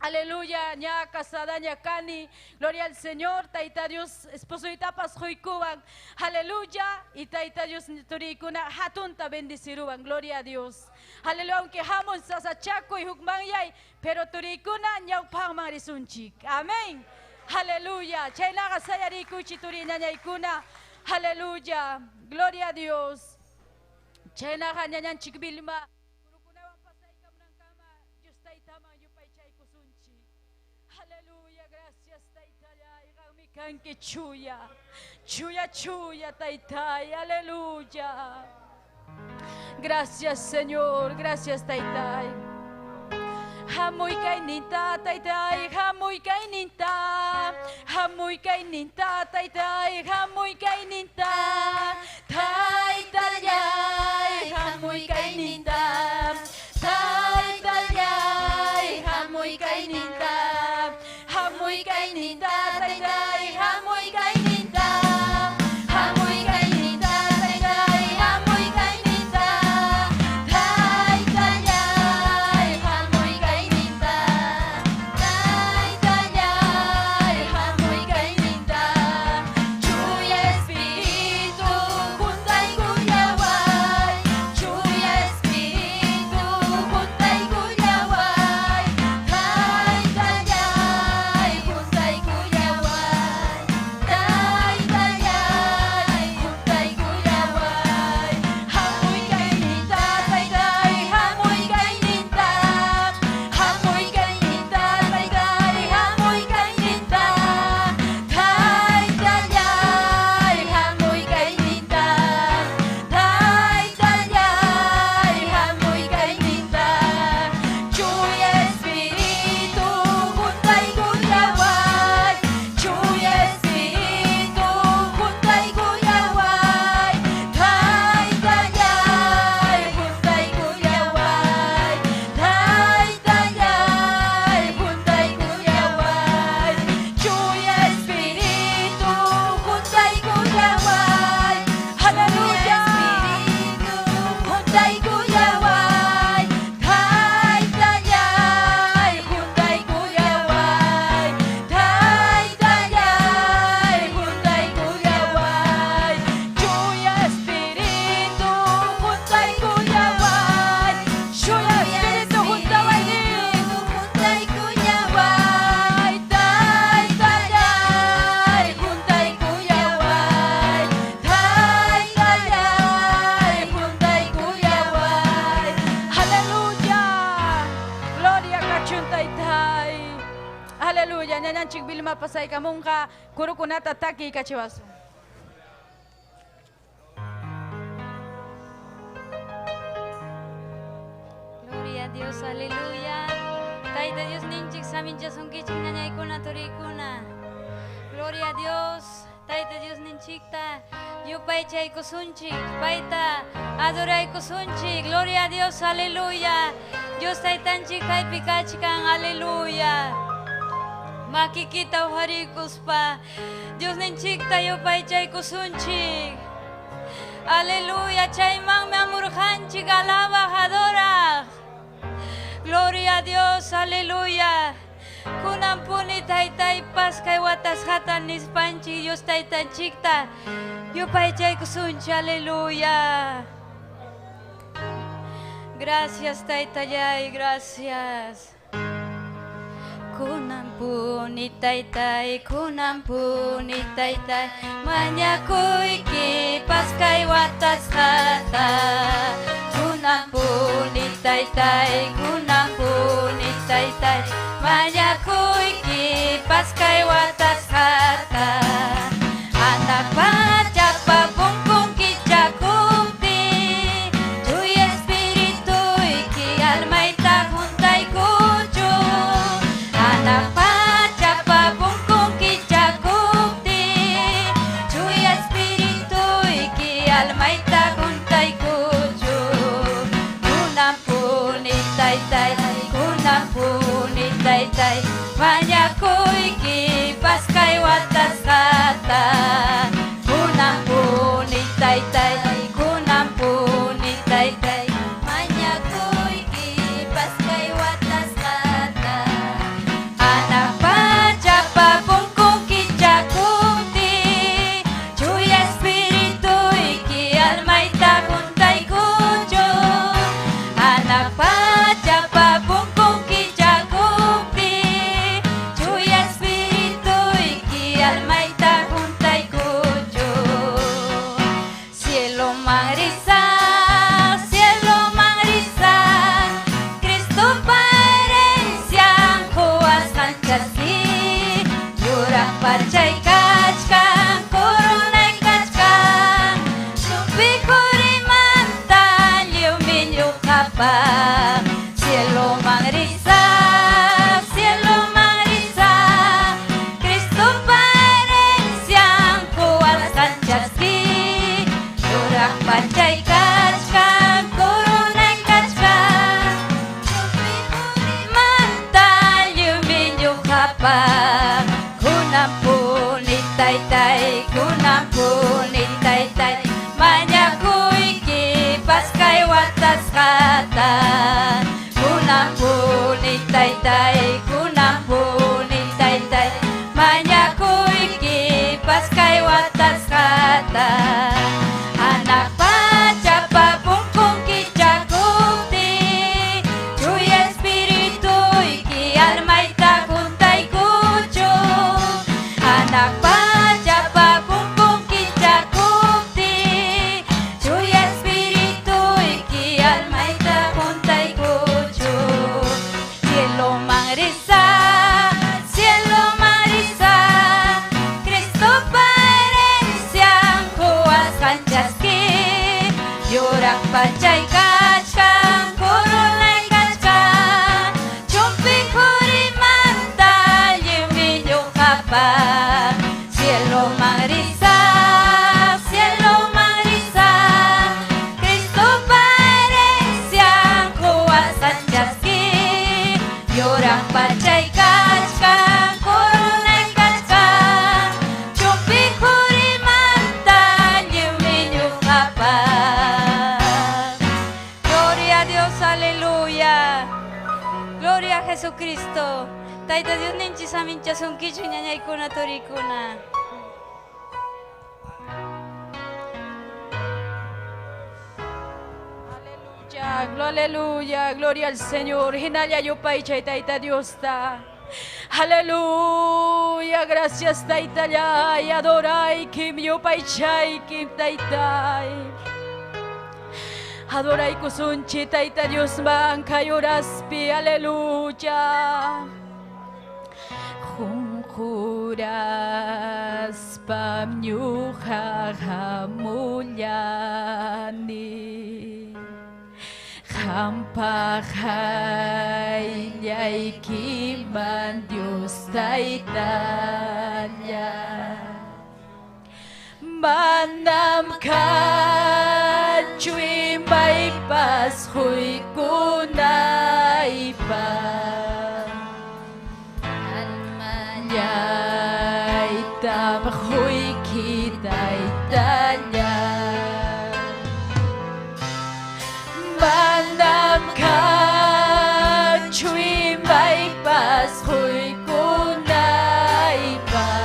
Aleluya, ña casada ña cani, gloria al Señor, Tayta Dios, esposo y tapas juikuban, aleluya, y Tayta Dios turikuna hatunta bendeciruban, gloria a Dios. Aleluya, aunque jamon sasachaco y hukmanyay, pero turikuna ñaupang marisunchik, amén. Aleluya, chaynaga sayarikuchi turiñañaykuna, aleluya, gloria a Dios. Chaynaga ñañanchik bilma. Aleluya, gracias Taytay, kanke chuya, chuya chuya Taytay, aleluya. Gracias Señor, gracias Taytay. Hamuy kaininta Taytay, hamuy kaininta, hamuy kaininta Taytay, hamuy kaininta, Taytay, hamuy kaininta, Taytay, hamuy kaininta. Hamuy kaininta, Taytay, hamuy kaininta, hamuy kaininta, Taytay, hamuy kaininta, Taytay, hamuy kaininta, Taytay, hamuy kaininta, Chuya Espíritu, juntay kuyaway, Chuya Espíritu, juntay kuyaway, Aleluya, ñañanchik bilma pasay kamunqa kurukunata taki kachiwasu. Gloria a Dios, aleluya. Tayta Dios ninchik saminchasunkichik ñañaykuna turikuna. Gloria a Dios. Tayta Dios ninchikta yupaychaykusunchik, payta adoraykusunchik. Gloria a Dios, aleluya. Dios taytanchik kaypi kachkan, aleluya. Makikita uharikuspa Dios ninchikta yupaychaykusunchik. Aleluya, chaymanmi amurjanchik, alaba, adora. Gloria a Dios, aleluya. Kunampuni taytay paskay watas hatan nispanchik Dios taytanchikta yupaychaykusunchik, aleluya. Gracias, Taytayay, gracias. Kunampuni Taytay, kunampuni Taytay, manyakuy kipas kay watas hata. Kunampuni Taytay, kunampuni Taytay, manyakuy kipas kay watas hata. Anak baca pabungkung kicakumpi, tuy espiritu iki almay tahuntay kucu. Anak baca pabungkung kicakumpi, tuy espiritu iki almay tahuntay kucu. Kunampuni Taytay, kunampuni Taytay, manyakuy kipas kay watas hata. Kunampuni Taytay, kunampuni Taytay, manyakuy kipas kay watas hata. Anak baca pabungkung kicakumti, tuy espiritu iki almay tahuntay kucu. Anak baca pabungkung kicakumti, tuy espiritu iki almay tahuntay kucu. Cielo mangrisa, Cristo paherencia kuas kancaski. Yurang parcay kachkan, koronay kachkan, supi kurimantan, liuminyo kapang. Cielo mangrisa, Cristo paherencia kuas kancaski. Yurang parcay kachkan, koronay kachkan, supi kurimantan, liuminyo kapang. Kunampuni Taytay, kunampuni Taytay, manyakuy kipas kay watas hata. Kunampuni Taytay, kunampuni Taytay, manyakuy kipas kay watas hata. Anak baca pabungkung kicakumti, tuy espiritu iki almay tahuntay kucu. Anak baca pabungkung kicakumti, tuy espiritu iki almay tahuntay kucu. Cielo mangrisa, Cristo paherencia kuas kancaski. Yurang parcay kachkan, koronay kachkan, chumpi kurimantan, liuminyo kapang. Cielo mangrisa, Cristo paherencia kuas kancaski. Yurang parcay kachkan, koronay kachkan, chumpi kurimantan, liuminyo kapang. Gloria a Dios, aleluya. Gloria a Jesucristo. Tayta Dios ninchi samincha sunkichu ñañaykuna turikuna. Aleluya, gloria al Señor. Hinaya yupay chay Tayta Dios ta. Aleluya, gracias Taytayay, adoray kim yupay chay kim Taytay. Adoray kusunchi Tayta Dios man kayoraspi, aleluya. Junjuras pamnyuja hamulyani. Hampahay niya'y kiman Diyos Taytaya. Manam ka chuy may paskuy kunay pa. Almanya'y tamhuy kita'y tanya. Manam ka chuy may paskuy kunay pa.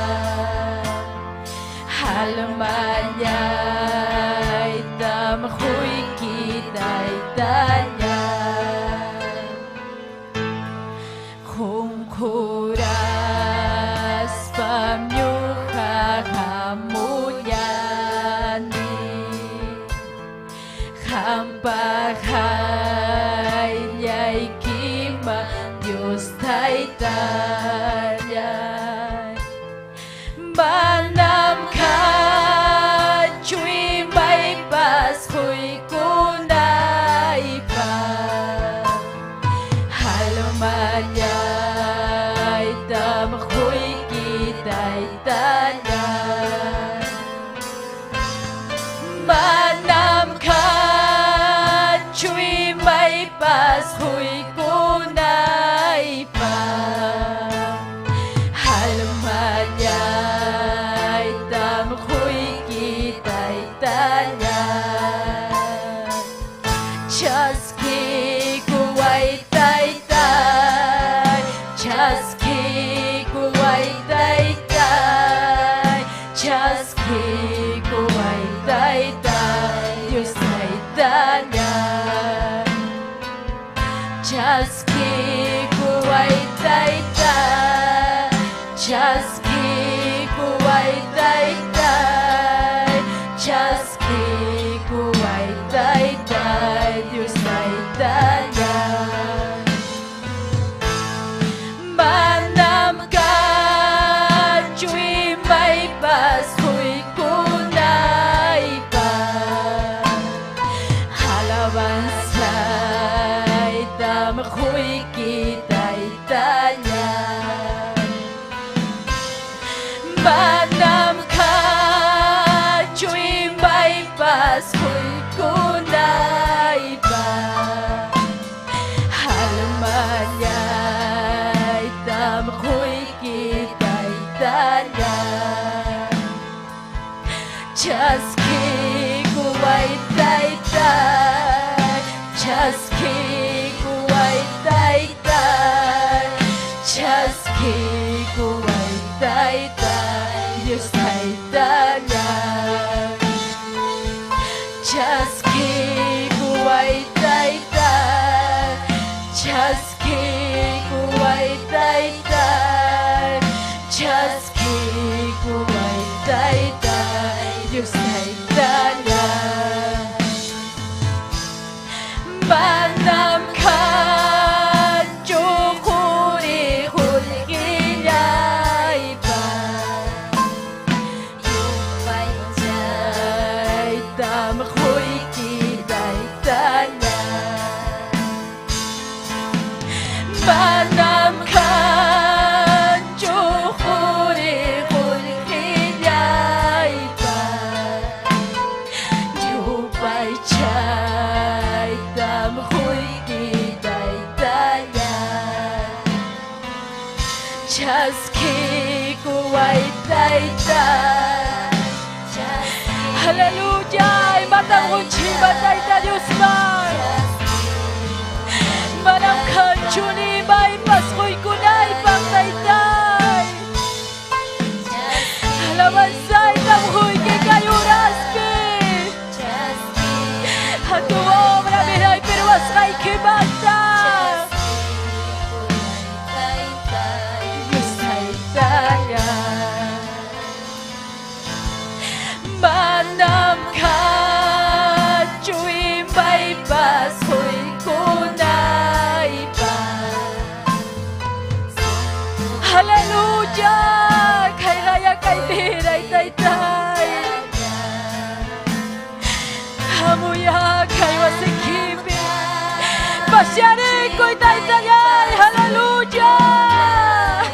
Almanya'y tamhuy kita'y tanya. paz huy kunay pa halmanyay tam huy kitay talyan chaski kuway tay tay chaski kuway tay tay chaski kuway tay tay Diyos ay talyan chaski kuway tay tay chaski kuway tay tay chaski kuway tay tay Diyos ay talyan manam ka chuy may pas huy kunay pa halawan say tam huy kitay talyan manam ka chuy may pas huy kunay pa halmanyay tam huy kitay talyan chaski kuway tay tay chaski kuway tay tay chaski kuway tay tay Diyos ay talyan chaski kuway tay tay chaski kuway tay tay chaski kuway tay tay Diyos ay talyan manam ka chukuri hulgiyay pa yupay chay tam huy kitay talyan manam ka chukuri hulgiyay pa yupay chay tam huy kitay talyan chaski kuway tay tay Hallelujah matang kunci batay ta Diyos man manang kanchuni may paskoy kunay pang tay tay halaman say tam huy kikayuraski hatuom na binay pirwas kay kibata Diyos ay talyan manam ka chuy may pas huy kunay pa Hallelujah kay raya kay biray tay tay hamuya kay wasikibi pasyari ko'y tay tayay Hallelujah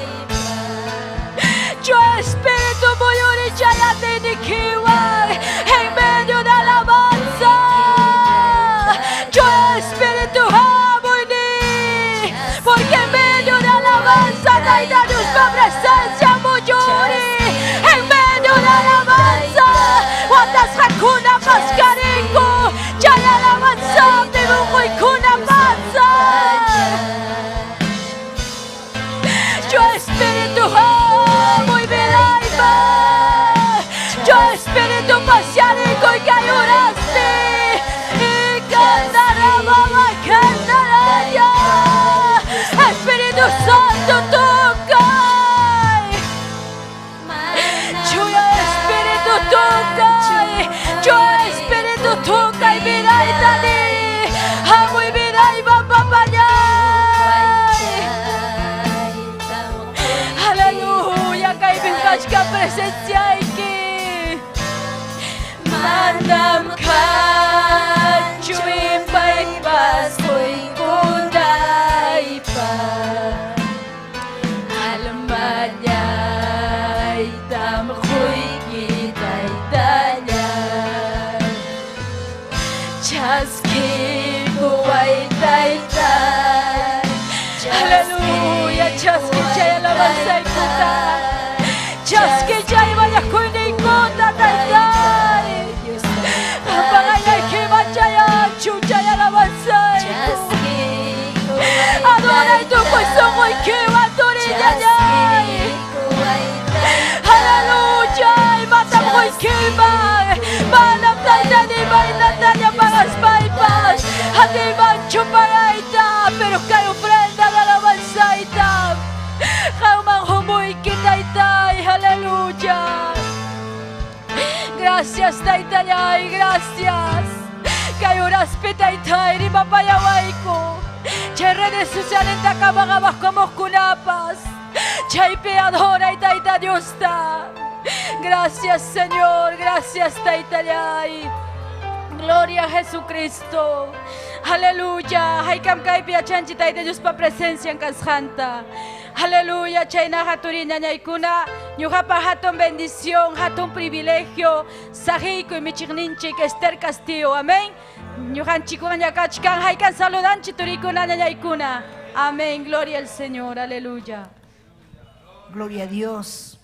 Yo espíritu muy unichayate ni kiway en medio de alabanza Yo espíritu amo ni porque en medio de alabanza traida Dios con presencia muyuri en medio de alabanza Watas hakuna paskariko Jaya alabanza Dibukoy kuna panza Chaskichay alabanza y kuta. Chaskichay vaya kunikota tatay. Pagayay kimachaya chuchay alabanza. Adoray tu corazón hoy que va a torillay. Aleluya. Y mata muy quema. Malam taya ni baila taya pagas paipas. Adiba chuparaita. Pero cae ofrenda de alabanzaita. Jauman humuy kitaitai. Aleluya. Gracias taitayay. Gracias. Kayuras pitaitai. Ni papayawaiko. Che redes sociales ta kamagabas como kunapas. Chay peadora y taita diosta. Gracias Señor, gracias taitayay. Gloria a Jesucristo. Aleluya. Haikam kaipia chanchi taita Dios pa presencia en Casjanta. Aleluya. Chayna haturiña ñaykuna. Ñuqapa hatun bendición, hatun privilegio. Sajiko y michigninchik Esther Castillo. Amén. Ñuqanchikuna ñakachkan haykan saludanchi turikuna ñañaykuna. Amén. Gloria al Señor. Aleluya. Gloria a Dios.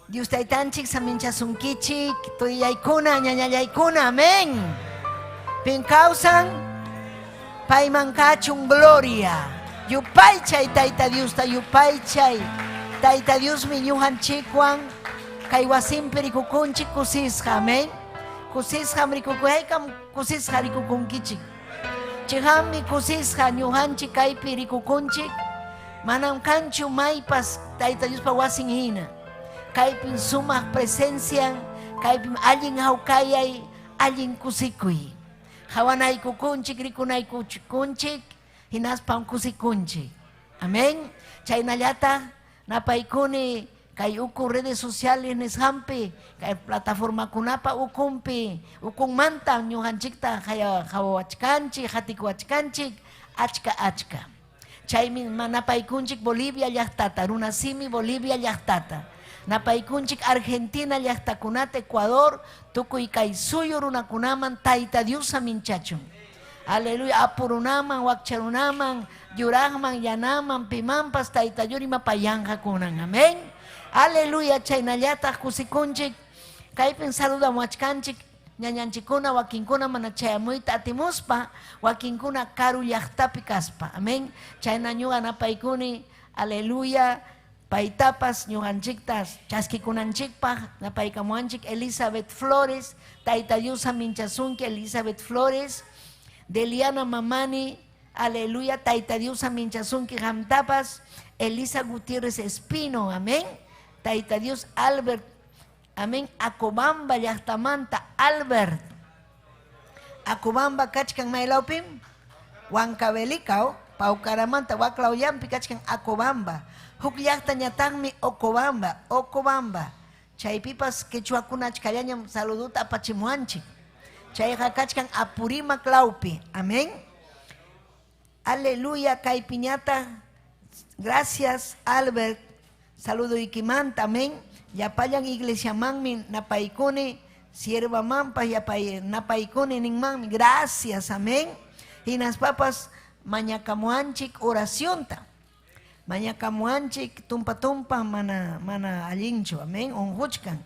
Dios taitanchik saminchasunkichik tuyaykuna ñañayaykuna. Amén. Pinkausan paimankachun gloria. Yupaychay taita Dios ta yupaychay. Taita Dios mi ñujanchikwan kaywasimpi rikukunchik kusisqa. Amén. Kusisqa rikukuhaykam kusisqa rikukunkichik. Chihami kusisqa ñujanchik kaypi rikukunchik. Manam kanchu maypas taita Dios pa wasin hina. Kaypin sumaq presencia, kaypin allin hawkayay, allin kusikuy. Hawanay kukunchik, rikunay kukunchik, hinaspan kusikunchik. Amén. Chaynallata napaykuni kay uku redes sociales nishampi, kay plataforma kunapa ukumpi, ukunmanta ñujanchikta hawachkanchik, hatikuachkanchik, achka. Chaymi napaykunchik Bolivia llaqtata, runasimi Bolivia llaqtata. Napaykunchik Argentina llaqtakunata, Ecuador, tukuy kay suyo runakunaman taita Dios minchachun. Aleluya. Apurunaman, wakcharunaman, yuraqman, yanaman, pimampas taita Dios rimapayanja kunan. Amén. Aleluya. Chaynallataq kusikunchik, kaypin saludamachkanchik ñañanchikuna wakinkuna mana chayamuyta atimuspa, wakinkuna karu llaqtapi kaspa. Amén. Chayna ñuqa napaykuni, aleluya, paytapas ñuqanchiktas chaskikunanchikpaq napaykamuanchik Elizabeth Flores, taita Dios minchasunki Elizabeth Flores, Deliana Mamani, aleluya, taita Dios minchasunki hamtapas Elisa Gutiérrez Espino. Amén. Taita Dios Albert, amén, Acobamba llaqtamanta Albert. Acobamba kachkan maylaupim Huancavelica, Paucaramanta, Huaclauyampi kachkan Acobamba. Huk llaqta ñataqmi Ocobamba. Chaypipas quechuakuna achkallañam saluduta apachimuanchik. Chayqa kachkan Apurimac Laupi. Amén. Aleluya. Kaypiñata, gracias Albert. Saludo ikimanta. Amén. Yapayan iglesia manmi napaykuni, sierva mampa napaykuni ninmanmi. Gracias. Amén. Y nas papas mañakamuanchik oracionta. Mañakamuanchik tumpa mana allinchu. Amén. Onhuchkan.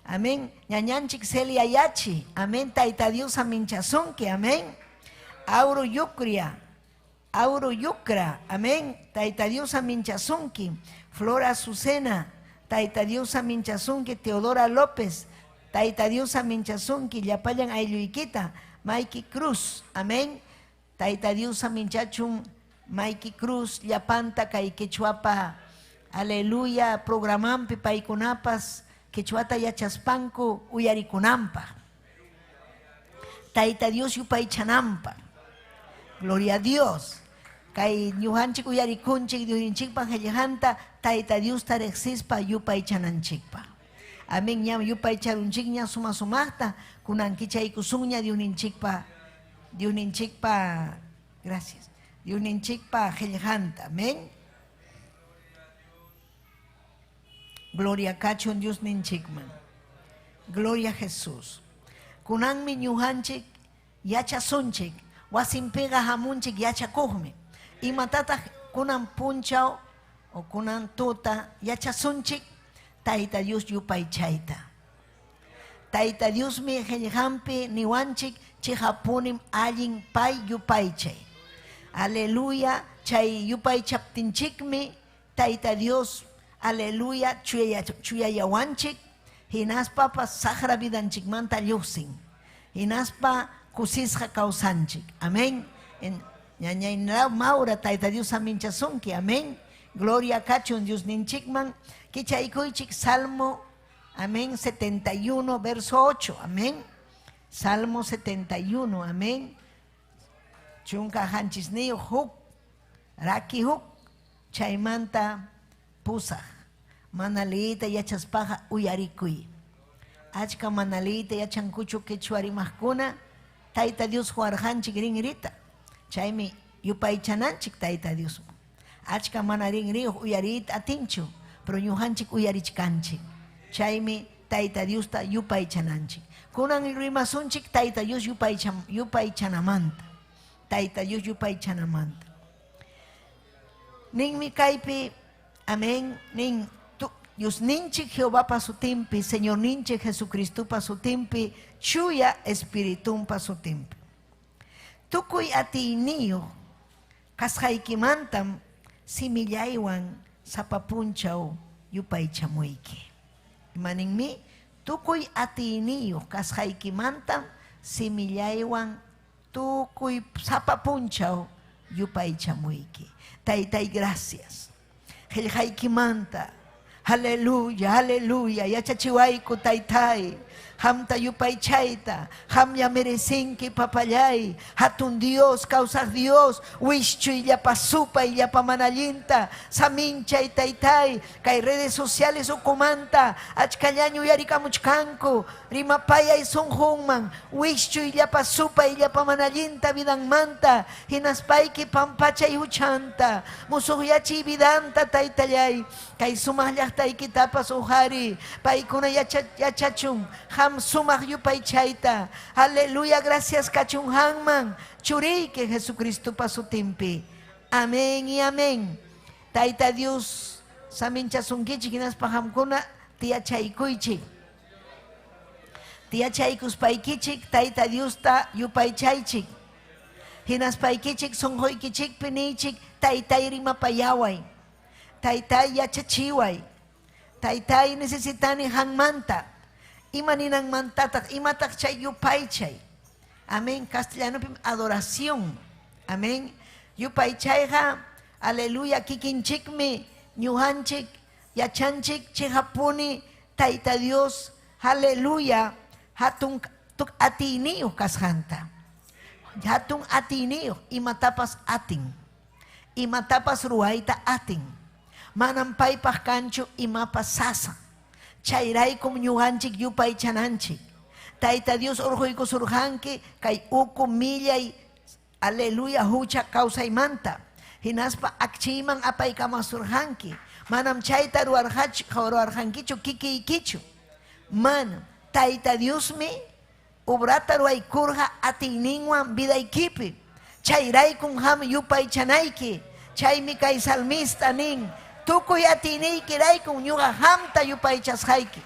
Amén. Ñañanchik Celia Yachi. Amén. Taita Dios minchasunki. Amén. Auro Yucra. Amén. Taita Dios minchasunki. Flora Azucena. Taita Dios minchasunki. Teodora López. Taita Dios minchasunki. Yapayan Aylluikita. Mikey Cruz. Amén. Taita Dios minchachun. Mikey Cruz. Yapanta kay quechuapa. Aleluya. Programampi paykunapas. Quechuata yachaspanku uyarikunampa. Taita Dios yupaychanampa. Gloria a Dios. Kay ñujanchik uyarikunchik diurinchikpa qillqanta taita Dios tarexispa yupaychananchikpa. Amén. Ñam yupaycharunchik ña sumaqta kunankichay diuninchikpa gracias. Diuninchikpa qillqanta. Amén. Gloria kachun Dios ninchikman. Gloria a Jesús. Kunanmi ñujanchik yachasunchik. Wasimpiqa hamunchik yachakuqmi. Imatataq kunan punchaw o kunan tuta yachasunchik Tayta Dios yupaychayta. Tayta Dios mi qillqanpi niwanchik chiqapunim allin pay yupaychay. Aleluya, chay yupaychaptinchikmi Tayta Dios, aleluya, chuyayawanchik, hinaspa saqra vidanchikmanta lluqsin, hinaspa kusisqa kawsanchik. Amén. Ñañaynalaw Maura Tayta Dios aminchasunki. Amén. Gloria kachun Dios ninchikman. Kichaykuychik Salmo, amén, 71, verso 8. Amén. Salmo 71, amén. Chunka hanchisniyo huk, raki huk, chaymanta pusaq. Manalita yachaspaja uyarikuy. Achka manalita yachankuchu quechua rimaqkuna, Tayta Dios huarjanchik rinrita. Chaymi yupaychananchik Tayta Dios. Achka mana rinriyuq uyarita atinchu, pero ñuqanchik uyarichkanchik. Chaymi Tayta Diosta yupaychananchik. Kunan rimasunchik Tayta Dios yupaychanamanta. Tayta Dios yupaychanamanta. Ninmi kaypi, amén, nin Dios ninchik Jehová pa su timpi, Señor ninchik Jesucristo pa su timpi, chuya espiritum pa su timpi. Tukuy atiniyo, kasqaykimantam simillaywan sapapunchaw yupaychamuyki. Imaninmi, tukuy atiniyo, kasqaykimantam simillaywan tukuy sapapunchaw yupaychamuyki. Taytay, gracias. Qillqaykimanta, aleluya, aleluya, yachachiwayku Taytay. Hamta yupaychayta, hamya meresinki papayay, hatun Dios, causas Dios, wischu illapa supa, illapa manallinta, saminchay Taytay, kay redes sociales ukumanta, achkallañu yarikamuchkanku, rimapayay sunjunman, wischu illapa supa, illapa manallinta, vidanmanta, hinaspayki pampachay huchanta, musuqyachiy vidanta Taytallay, kay sumaqllaqtaykitapas uhari, paykuna yachachun, sumaq yupaychayta. Aleluya, gracias kachun hanman. Churiyki Jesucristo pasutimpi. Amén y amén. Tayta Dios saminchasunkichik hinaspa hamkuna tiyachaykuychik. Tiyachaykuspaykichik Tayta Diosta yupaychaychik. Hinaspaykichik sunquykichikpi niychik Taytay rimapayaway. Taytay yachachiway. Taytay necesitani hanmanta. Imaninang mantatak, imatak chay yupaychay. Amén. Castellano, adoración. Amén. Yupaychayja, aleluya, kikinchikmi, ñuhanchik, yachanchik, chihapuni, Tayta Dios, aleluya, hatun tuk atiniyo kasjanta. Hatun atiniyo, imatapas atin. Imatapas ruaita atin. Manampaypaj kancho imapas sasa. Chayraykum ñuqanchik yupaychananchik. Tayta Dios urquyku surqanki kay uku millay, aleluya, hucha kawsaymanta. Hinaspa akchiyman apaykama surqanki. Manam chayta ruwarqankichu kikiykichu. Manam Tayta Diosmi ubrata ruwaykurqa atiyninwan vidaykipi. Chayraykum ham yupaychanayki. Chaymi kay salmista nin, tukuy atiniykiraykum ñuqa hamta yupaychasqayki.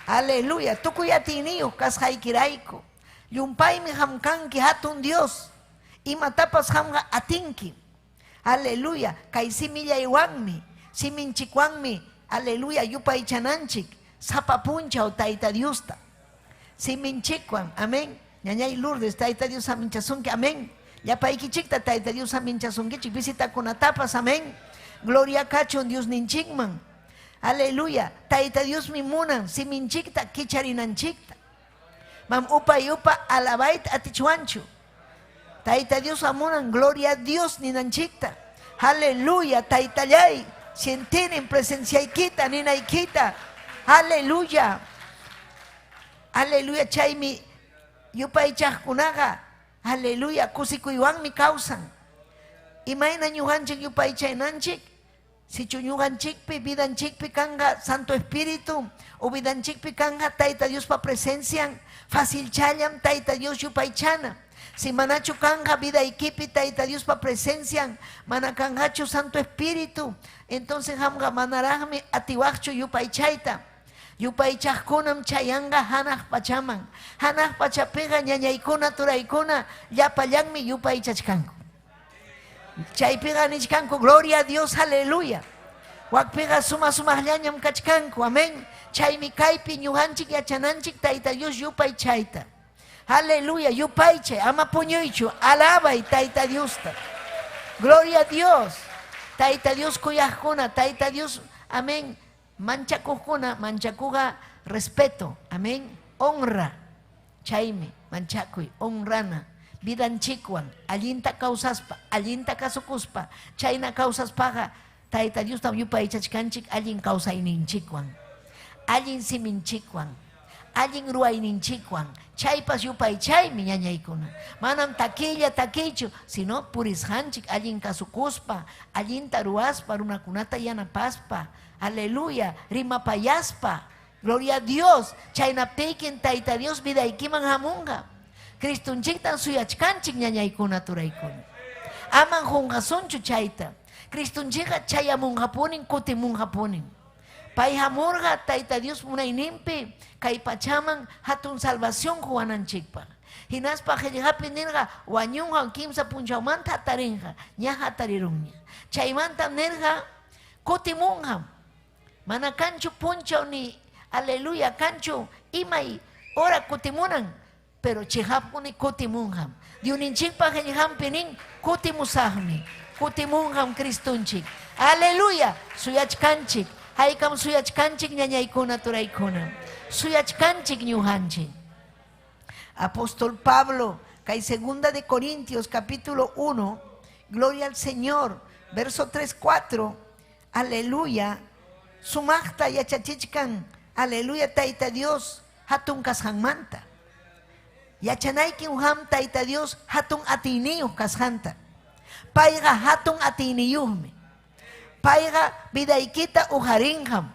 Aleluya, tukuy atiniyu kasqaykirayku. Llumpaymi hamkanki hatun Dios. Imatapas hamqa atinki. Aleluya, kay simillaywanmi, siminchikwanmi, aleluya, yupaychananchik. Sapapunchaw Tayta Diosta. Siminchikwan, amén. Ñañay Lourdes, Tayta Dios aminchasunki, amén. Llapaykichikta Tayta Dios aminchasunkichik, visitakunatapas, amén. Gloria kachun Dios ninchikman. Aleluya. Tayta Dios mi munan siminchikta kicharinanchikta. Mam upa alabait atichuanchu. Tayta Dios amunan gloria a Dios ninanchikta. Aleluya. Taytallay sientinin presenciaykita ninaykita. Aleluya. Aleluya. Chaymi yupaychaqkunaqa. Aleluya. Kusikuywanmi kawsan. Imayna ñuqanchik yupaychaynanchik. Si ñuqanchikpi vidanchikpi kanga Santo Espíritu, o vidanchikpi kanga Tayta Dios pa presencian, facilchallam Tayta Dios yupaychana. Si manachu kanja vida ikipi taita Dios pa presencia, manakangacho Santo Espíritu, entonces hamga manarahmi atiwachu yupay chaita. Yupay chajkunam chayanga hanaj pachaman. Hanaj pachapega ñañaykuna turaykuna llapallanmi yupay chachkanku. Chaypiqa nichkanku, gloria a Dios, aleluya. Wakpiqa suma-sumaqllañam kachkanku, amén. Chaymi kaypi ñuqanchik yachananchik Tayta Dios yupay chayta. Aleluya, yupaychay, ama puñuychu, alabay Tayta Diosta. Gloria a Dios. Tayta Dios kuyaqkuna, Tayta Dios, amén. Manchakuqkuna, manchakuqa respeto, amén. Honra, chaymi, manchakuy, honrana. Vidanchikwan, allinta kausaspa, allinta kasukuspa, chayna kausaspaqa, Tayta Dios tam yupay chachkanchik, allin kausayninchikwan, allin siminchikwan, allin ruwayninchikwan, chaypas yupay chaymi ñañaykuna. Manam taquilla taquichu, sino purisqanchik, allin kasukuspa, allinta ruwaspa, runakunata yanapaspa, aleluya, rimapayaspa, gloria a Dios, chaynaptiykin Tayta Dios vidaykiman hamunqa. Cristunchiktan suyachkanchik ñañaykuna turaykuna. Aman junqasunchu chayta. Cristunchikqa chayamunqapunin kutimunqapunin. Pay hamurqa Tayta Dios munayninpi kay pachaman hatun salvación huwananchikpaq. Hinaspa qillqapi nirqa wañunqa kimsa punchawmanta hatarinqa, ña hatarirunña. Chaymanta nirqa kutimunqam. Mana kanchu punchaw ni aleluya kanchu imay hora kutimunan. Pero chihapuni kutimunham. Diuninchikpa qillqanpinin kutimusaqmi. Kutimunham Cristunchik. Aleluya. Suyachkanchik. Haykam suyachkanchik ñañaykuna turaykuna. Suyachkanchik ñuqanchik. Apóstol Pablo, kay segunda de Corintios capítulo 1, gloria al Señor, verso 3-4, aleluya. Sumaqta yachachichkan, aleluya Tayta Dios, hatun kasqanmanta. Yachanayki uham Tayta Dios hatun atiniyuq kasqanta. Payqa hatun atiniyuqmi. Payqa vidaykita uharinqam.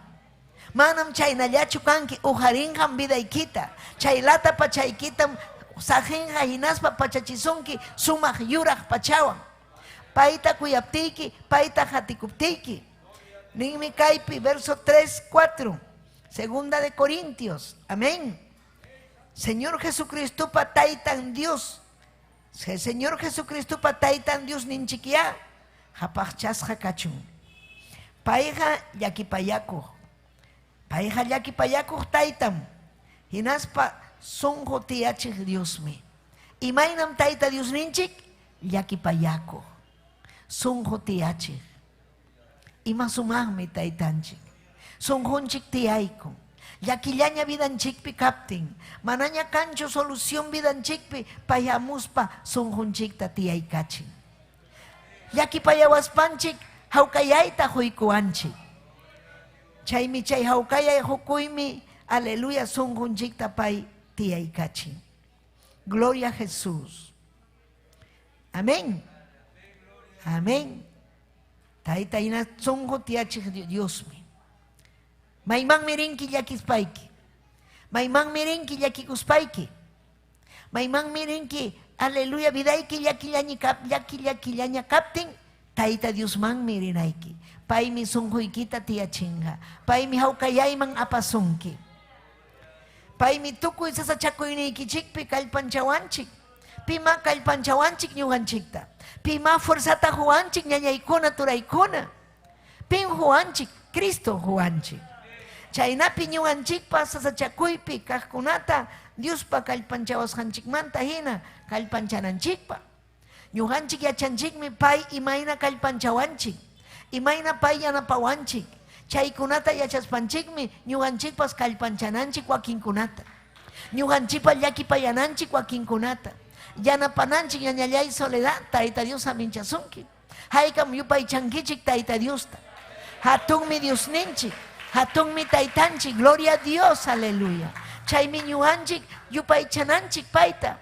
Manam chaynallachu kanki uharinqam vidaykita. Chaylata pachaykitam saqinqa hinaspa pachachisunki sumaq yuraq pachawan. Payta kuyaptiyki, payta hatikuptiyki. Ninmi kaypi verso 3-4. Segunda de Corintios. Amén. Señor Jesucristo pataitan Dios. Señor Jesucristo pataitan Dios ninchikia. Japachasja kachun. Paiga yakipayaku. Paiga yakipayaku taitam. Hinaspa sonjo tiachik Dios me. Imainam taita Dios ninchik yakipayaku. Sonjo tiachik. Imasumagmi taitanchik. Sonjonchik tiaiko. Yakillaña vidanchikpi kaptin. Manaña kancho solución vidanchikpi payamuspa sonjonchikta tiaykachin. Yakipayawaspanchik hawkayayta huykuanchik. Chaymi chay hawkayay hukuymi aleluya sonjonchikta pay tiaykachin. Gloria a Jesús. Amén. Amén. Taita ina sonjo tiachik Dios mi. Maymang mirinki yakispayki. Maymang mirinki yakikuspayki. Maymang mirinki, aleluya, vidayki yakillaña kaptin, Tayta Dios man mirinayki. Paymi sunjuykita tiyachinga. Paymi hawkayayman apasunki. Paymi tukuy sasachakuynikichikpi kallpanchawanchik. Pima kallpanchawanchik ñuqanchikta. Pima fuerzata huwanchik ñañaykuna turaykuna. Pin huwanchik, Cristo huwanchik. Chaynapi ñuqanchikpa sasachakuypi kaqkunata Diospa kallpanchawasqanchikmanta hina kallpanchananchikpa. Ñuqanchik yachanchikmi pay imayna kallpanchawanchik, imayna pay yanapawanchik. Chaykunata yachaspanchikmi ñuqanchikpas kallpanchananchik wakinkunata. Ñuqanchikpa llakipayananchik wakinkunata. Yanapananchik ñañallay soledad Tayta Dios aminchasunki. Haykam yupaychankichik Tayta Diosta. Hatunmi Dios ninchik. Hatunmi taytanchik, gloria a Dios, aleluya. Chaymi ñuqanchik yupaychananchik payta.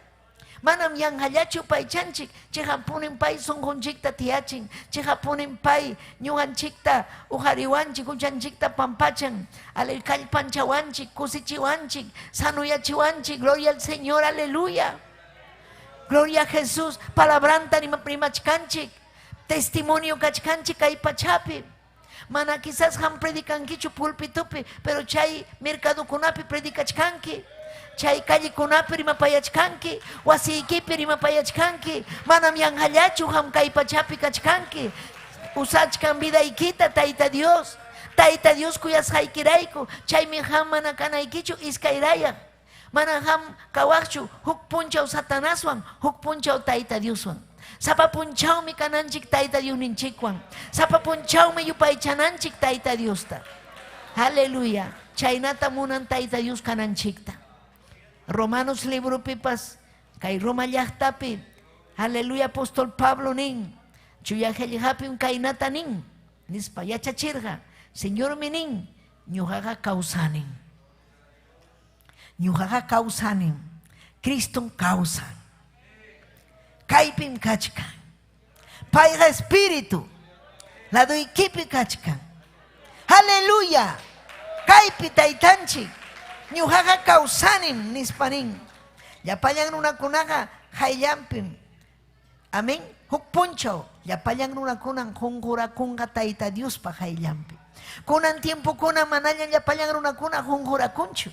Manam yanqallachu yupaychanchik, chiqapunin pay sunqunchikta tiyachin, chiqapunin pay ñuqanchikta uhariwanchik, uchanchikta pampachan, kallpanchawanchik, kusichiwanchik, sanuyachiwanchik, gloria al Señor, aleluya. Gloria a Jesús. Palabranta ni primachkanchik. Testimonio kachkanchik kay pachapi. Mana quizás ham predicankichu pulpitupi, pero chay mercado kunapi predicachkanki. Chay calle kunapi rimapayachkanki. Wasikipi rimapayachkanki. Manam yanhallachu ham kay pachapi kachkanki. Usachkan vida ikita Taita Dios. Taita Dios kuyas haykirayku. Chaymi ham mana kanaykichu iskayraya. Mana ham kawakchu huk punchaw Satanaswan, huk punchaw Taita Dioswan. Sapapunchawmi kananchik Taita Dios ninchikwan. Sapapunchawmi yupaychananchik Taita Diosta. Aleluya. Chaynata munan Taita Dios kananchikta. Romanos libro pipas kay Roma llaqtapi. Aleluya apóstol Pablo nin. Chuyajellihapim kaynata nin. Nispa yachachirqa. Señor minin. Ñuqaqa kawsanin. Ñuqaqa kawsanin. Criston kawsan. Kaypim kachkan. Payqa espíritu. Laduykipi kachkan. Aleluya. Kaypi taytanchik. Ñuqaqa kawsanin nispanin. Llapallañ runakunaqa hayllanpim. Amén. Huk punchaw. Llapallañ runakunan qunqurakunqa Tayta Diospa hayllanpi. Kunan tiempukuna manallañ llapallañ runakuna qunqurakunchu.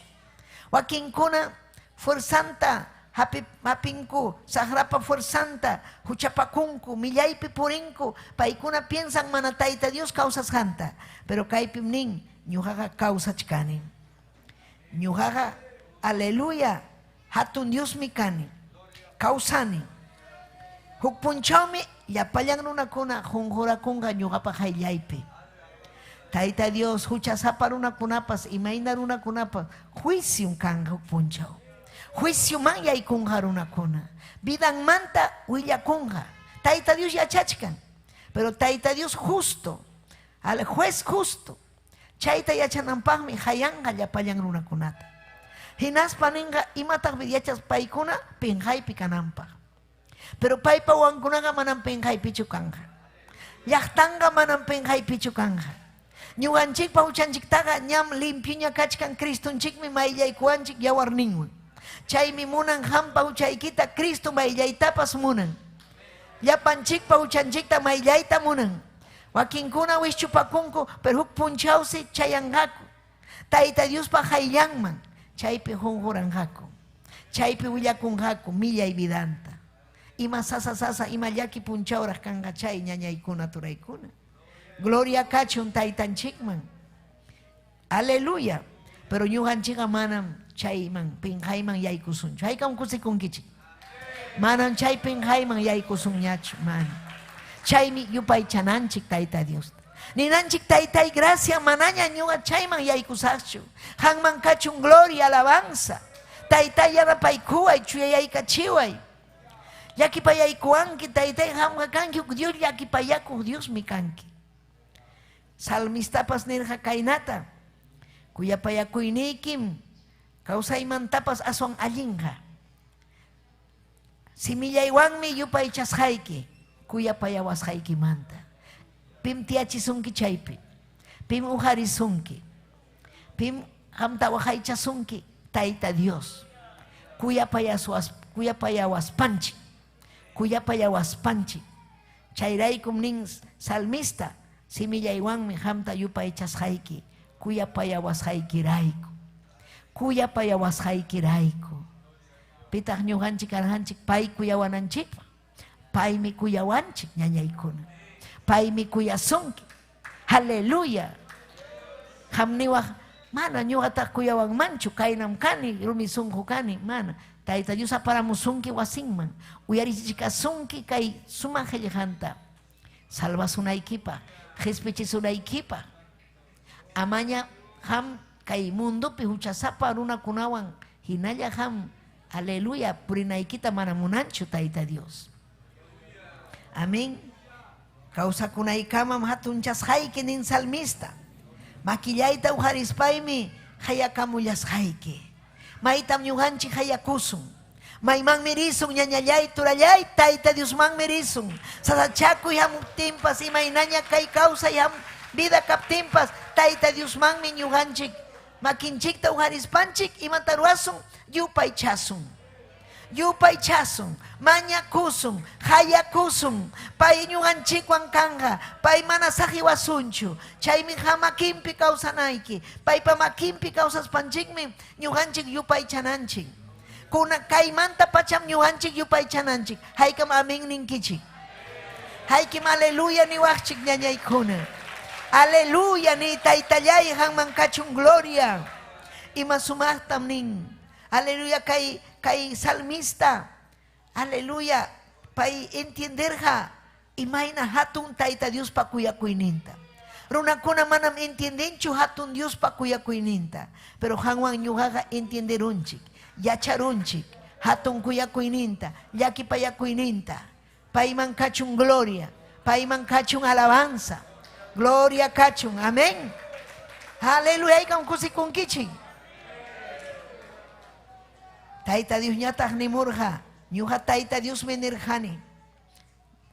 Wakinkuna fuerzanta hapinku sagrapa fuerzanta huchapakunku millaypi purinku paykuna piensan mana Tayta Dios kawsasqanta pero kaypim nin ñuqaqa kawsachkani ñuqaqa aleluya hatun Diosmi kani kawsani huk punchawmi llapallañ runakuna qunqurakunqa ñuqapa hayllaypi Tayta Dios huchasapa runakunapas imayna runakunapas juicio kanqa huk punchaw juicio man yaykunqa runakuna vidan manta willakunqa Tayta Dios yachachkan pero Tayta Dios justo al juez justo chayta yachananpaqmi hayanqa llapallañ runakunata hinaspa ninqa imataq yachas paykuna pinqaypi kananpaq pero paypa wankunaqa manan pinqaypichu kanqa llaqtanqa manan pinqaypichu kanqa ñuqanchikpa huchanchiktaqa ñam limpiuña kachkan Cristonchikmi mayllaykuwanchik yawarninwan chaymi munan hampa huchaykita Cristo mayllaytapas munan llapanchikpa huchanchikta mayllayta munan wakinkuna wischupakunku pero huk punchawsi chayanqaku Tayta Diospa hayllanman chaypi qunquranqaku chaypi willakunqaku millay vidanta ima sasa ima llaki punchawraq kanqa chay ñañaykuna turaykuna gloria kachun taytanchikman aleluya pero ñuqanchikqa manam chayman pinqayman yaykusunchu haykam kusikunkichik manam chay pinqayman yaykusunñachu mana chaymi yupaychananchik Tayta Dios ninanchik Taytay gracia manaña ñuqa chayman yaykusaqchu hanman kachun gloria alabanza Taytay yarapaykuway chuyayaykachiway llakipayaykuwanki Taytay hamqa kanki Dios llakipayakuq Diosmi kanki salmistapas nirqa kaynata kuyapayakuynikim kawsaymantapas aswan allinqa simillaywanmi yupaychasqayki kuyapayawasqaykimanta pim tiyachisunki chaypi pim ujarisunki pim qamta waqaychasunki Tayta Dios kuyapayawaspanchik kuyapayawaspanchik chayraykum nin salmista simillaywanmi qamta yupaychasqayki kuyapayawasqaykirayku kuyapayawasqaykirayku pitaq ñuqanchik karqanchik pay kuyawananchikpa paymi kuyawanchik ñañaykuna paymi kuyasunki aleluya qamniwaq mana ñuqataq kuyawanmanchu kaynam kani rumisunqu kani mana Tayta Dios aparamusunki wasinman uyarichikasunki kay sumaq qillqanta salvasunaykipa qhispichisuraykipaq amaña ham kay mundupi huchasapa runakunawan hinalla ham aleluya purinaykita mana munanchu Tayta Dios amén kawsakunaykamam hatunchasqayki nin salmista makillayta uharispaymi hayakamullasqayki maytam ñuqanchik hayakusun maymanmi risun ñañallay turallay Tayta Diosmanmi risun sasachakuy hamuptinpas imaynaña kay kawsay ham vida kaptinpas Tayta Diosmanmi ñuqanchik makinchikta uharispanchik imanta ruasun yupaychasun yupay chasun, mañakusun, hayakusun, pay ñuqanchikwan kanga, pay mana saqiwasunchu, chaymi hamakimpi kawsanayki, paypa makinpi kawsaspanchikmi ñuqanchik yupay chananchik. Kuna kaymanta pacham ñuqanchik yupay chananchik, haykam amen ninkichik. Haykim aleluya niwaqchik ñañaykuna. Aleluya ni taytallay hanman kachun gloria. Ima sumaqtam nin. Aleluya kay salmista. Aleluya pay entenderja imayna hatun tayta Dios pa kuyakuyninta. Runakuna manam entiendenchu hatun Dios pa kuyakuyninta. Pero hanwan ñuqaqa entenderunchik, yacharunchik, hatun kuyakuyninta, llakipayakuyninta. Payman kachun gloria, payman kachun alabanza. Gloria kachun, amén. Aleluya, ikan kusikunkichik. Tayta Dios ñataq nimurja, ñuqa Tayta Dios menirjani.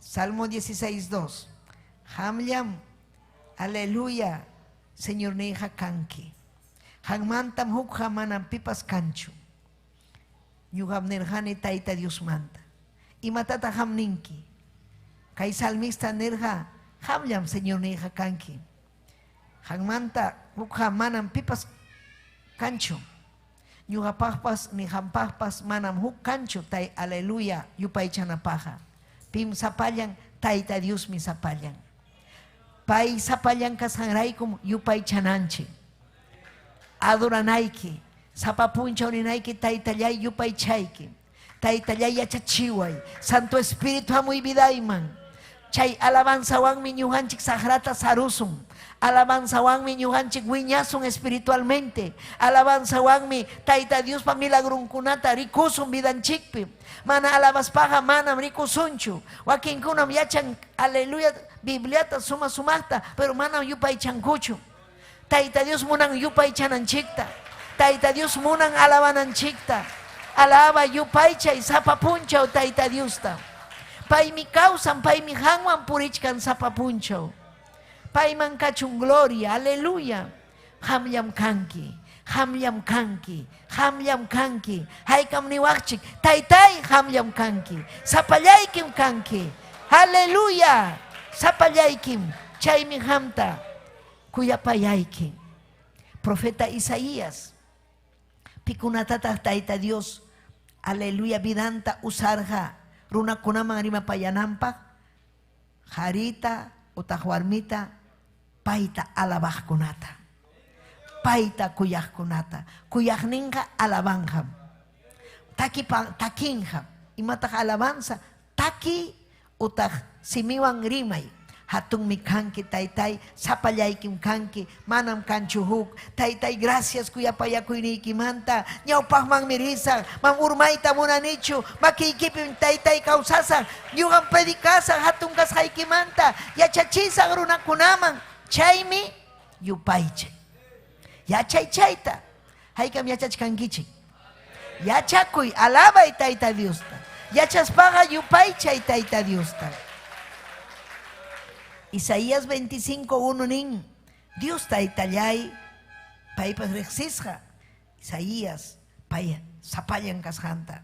Salmo 16:2. Hamllam, aleluya, Señor neja kanki. Hanmantam hukja manam pipas kanchu. Ñuqa nirjani Tayta Dios manta. Imatata hamninki. Kay salmista nirja, hamllam Señor neja kanki. Hanmanta hukja manam pipas kanchu. Ñuqapaqpas ni hampaqpas manam huk kanchu tay aleluya yupay chanapaja. Pim sapallan Tayta Dios mi sapallan. Pay sapallan kashanraykum yupay chananchi. Adoranayki, sapapunchawninayki taytallay yupay chayki. Taytallay yachachiway, Santo Espíritu hamuy vidayman. Chay alabanzawanmi ñuqanchik sagrata sarusun. Alabanzawanmi ñuqanchik wiñasun espiritualmente. Alabanzawanmi Tayta Dios pa milagrunkunata rikusun vidanchikpi. Mana alabaspaqa manam rikusunchu. Wakinkunam yachan aleluya Bibliata sumaqta, pero manam yupay chankuchu. Tayta Dios munan yupay chananchikta. Tayta Dios munan alabananchikta. Alaba yupay chay sapapunchaw Tayta Diosta. Paymi kawsan, paymi hanwan purichkan sapapunchaw. Payman kachun gloria, aleluya. Hamllam kanki, hamllam kanki, hamllam kanki. Haykam niwaqchik, taytay hamllam kanki. Sapallaykim kanki, aleluya. Sapallaykim, chaymi hamta kuyapayaykim. Profeta Isaías, pikunatataq Tayta Dios, aleluya, vidanta usarja. Runakunaman rimapayananpaq, harita utaq warmita, payta alabaqkunata, payta kuyaqkunata, kuyaqninqa alabanjam, takinjam, imataq alabanza, taki utaq simiwan rimay, hatunmi kanki taytay, sapallaykim kanki, manam kanchu huk, taytay gracias kuyapayakuyniykimanta, ñawpaqmanmi risaq, man urmayta munanichu, makiykipim taytay kawsasaq, ñuqan pedikasaq hatun kasqaykimanta, yachachisaq runakunaman, chaymi yupaychay. Yachaychayta, haykam yachachkankichik. Yachakuy, alabay Tayta Diosta. Yachaspaqa yupaychay Tayta Diosta. Isaías 25:1 nin, Dios taytallay, paypas rexisja. Isaías, pay sapallan kasjanta.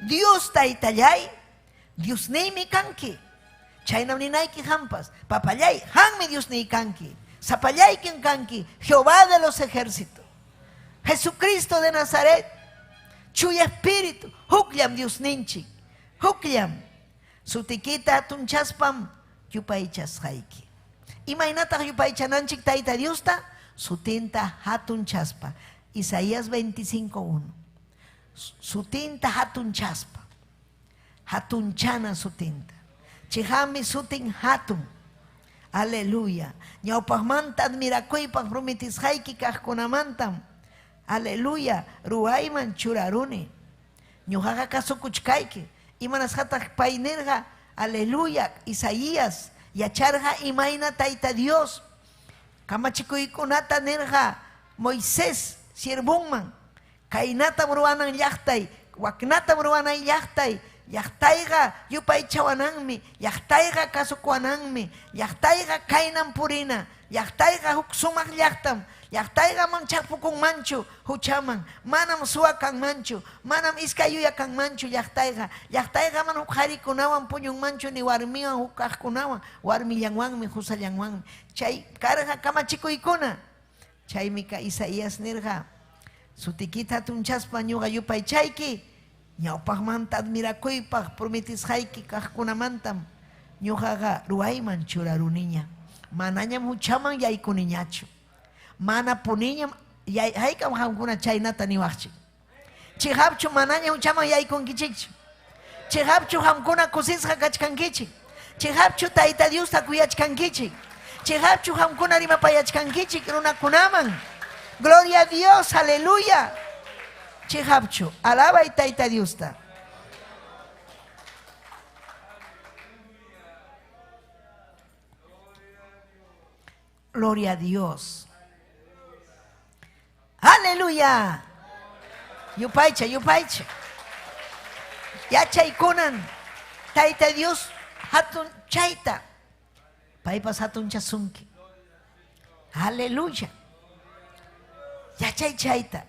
Dios taytallay, Dios neymi kanki. Chaynam ninayki hampas, papallay, hanmi Dios ney kanki. Sapallaykin kanki, Jehová de los ejércitos. Jesucristo de Nazaret, chuya espíritu, hukllam Dios ninchi, hukllam. Sutikita atunchaspam, yupaychasqayki. Imaynataq yupaychananchik Tayta Diosta, sutinta hatun chaspa. Isaías 25:1. Sutinta hatun chaspa. Hatun chana sutinta. Chihami sutin hatun. Aleluya. Ñawpaqmanta admirakuypaq prometisqayki kaqkunamantam. Aleluya. Ruayman churaruni. Ñuqaqa kasukuchkayki. Imanasqataq paynirqa. Aleluya, Isaías, yacharja imayna Tayta Dios. Kamachikuykunata nirja Moisés, siervunman. Kaynata ruwanan llaqtay, waknata ruwanan llaqtay. Llaqtayqa yupay chawananmi, llaqtayqa kasukuwananmi, llaqtayqa kaynan purina. llaqtayqa huk sumaq llaqtam, llaqtayqa manchakpukunmanchu huchaman, manam suwa kanmanchu, manam iskayuya kanmanchu llaqtayqa, llaqtayqa manam huk qarikunawan puñunmanchu ni warmiwan huk kaqkunawan, warmillanwanmi husallanwanmi, chay karqa kamachikuykuna, chaymi ka Isaías nirqa, sutikita hatunchaspa ñuqa yupaychayki, ñawpaqmanta admirakuypaq prometisqayki kaqkunamantam ñuqaqa ruwayman churaruniña, manañam huchaman yaykuniñachu, mana puniñam hayk'am qamkuna chaynata niwaqchik, chiqapchu manañam huchaman yaykunkichikchu, chiqapchu qamkuna kusisqa kachkankichik, chiqapchu Tayta Diosta kuyachkankichik, chiqapchu qamkuna rimapayachkankichik runakunaman, gloria a Dios, aleluya. Chiqapchu, alaba y Tayta Diosta. Gloria a Dios. Aleluya. Yupaycha, yupaycha. Yachaykunan, Tayta Dios hatun chayta. Paypas hatun chasunki. Aleluya. Yachay chayta.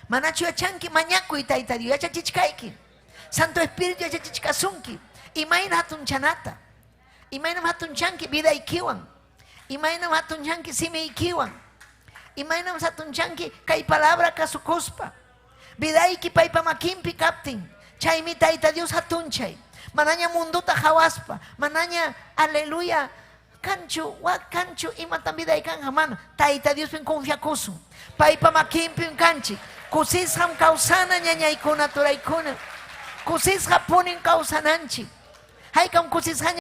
Manachu yachanki mañakuy Tayta Dios, yachachichkayki. Santo Espíritu yachachichkasunki. Imayna hatun chanata. Imayna hatun chanki vidaykiwan. Imayna hatun chanki simiykiwan. Imayna hatun chanki kay palabra kasukuspa. Vidayki paypa makinpi kaptin. Chaymi Tayta Dios hatun chay. Manaña munduta hawaspa. Manaña, aleluya. Kanchu, kanchu, imatan vidaykan hamana. Tayta Dios pin confiakusun. Paypa makinpin kanchi. Kusisham kausana ñañaykuna turaykuna. Kusisha punin kausananchi. Haykam kusisha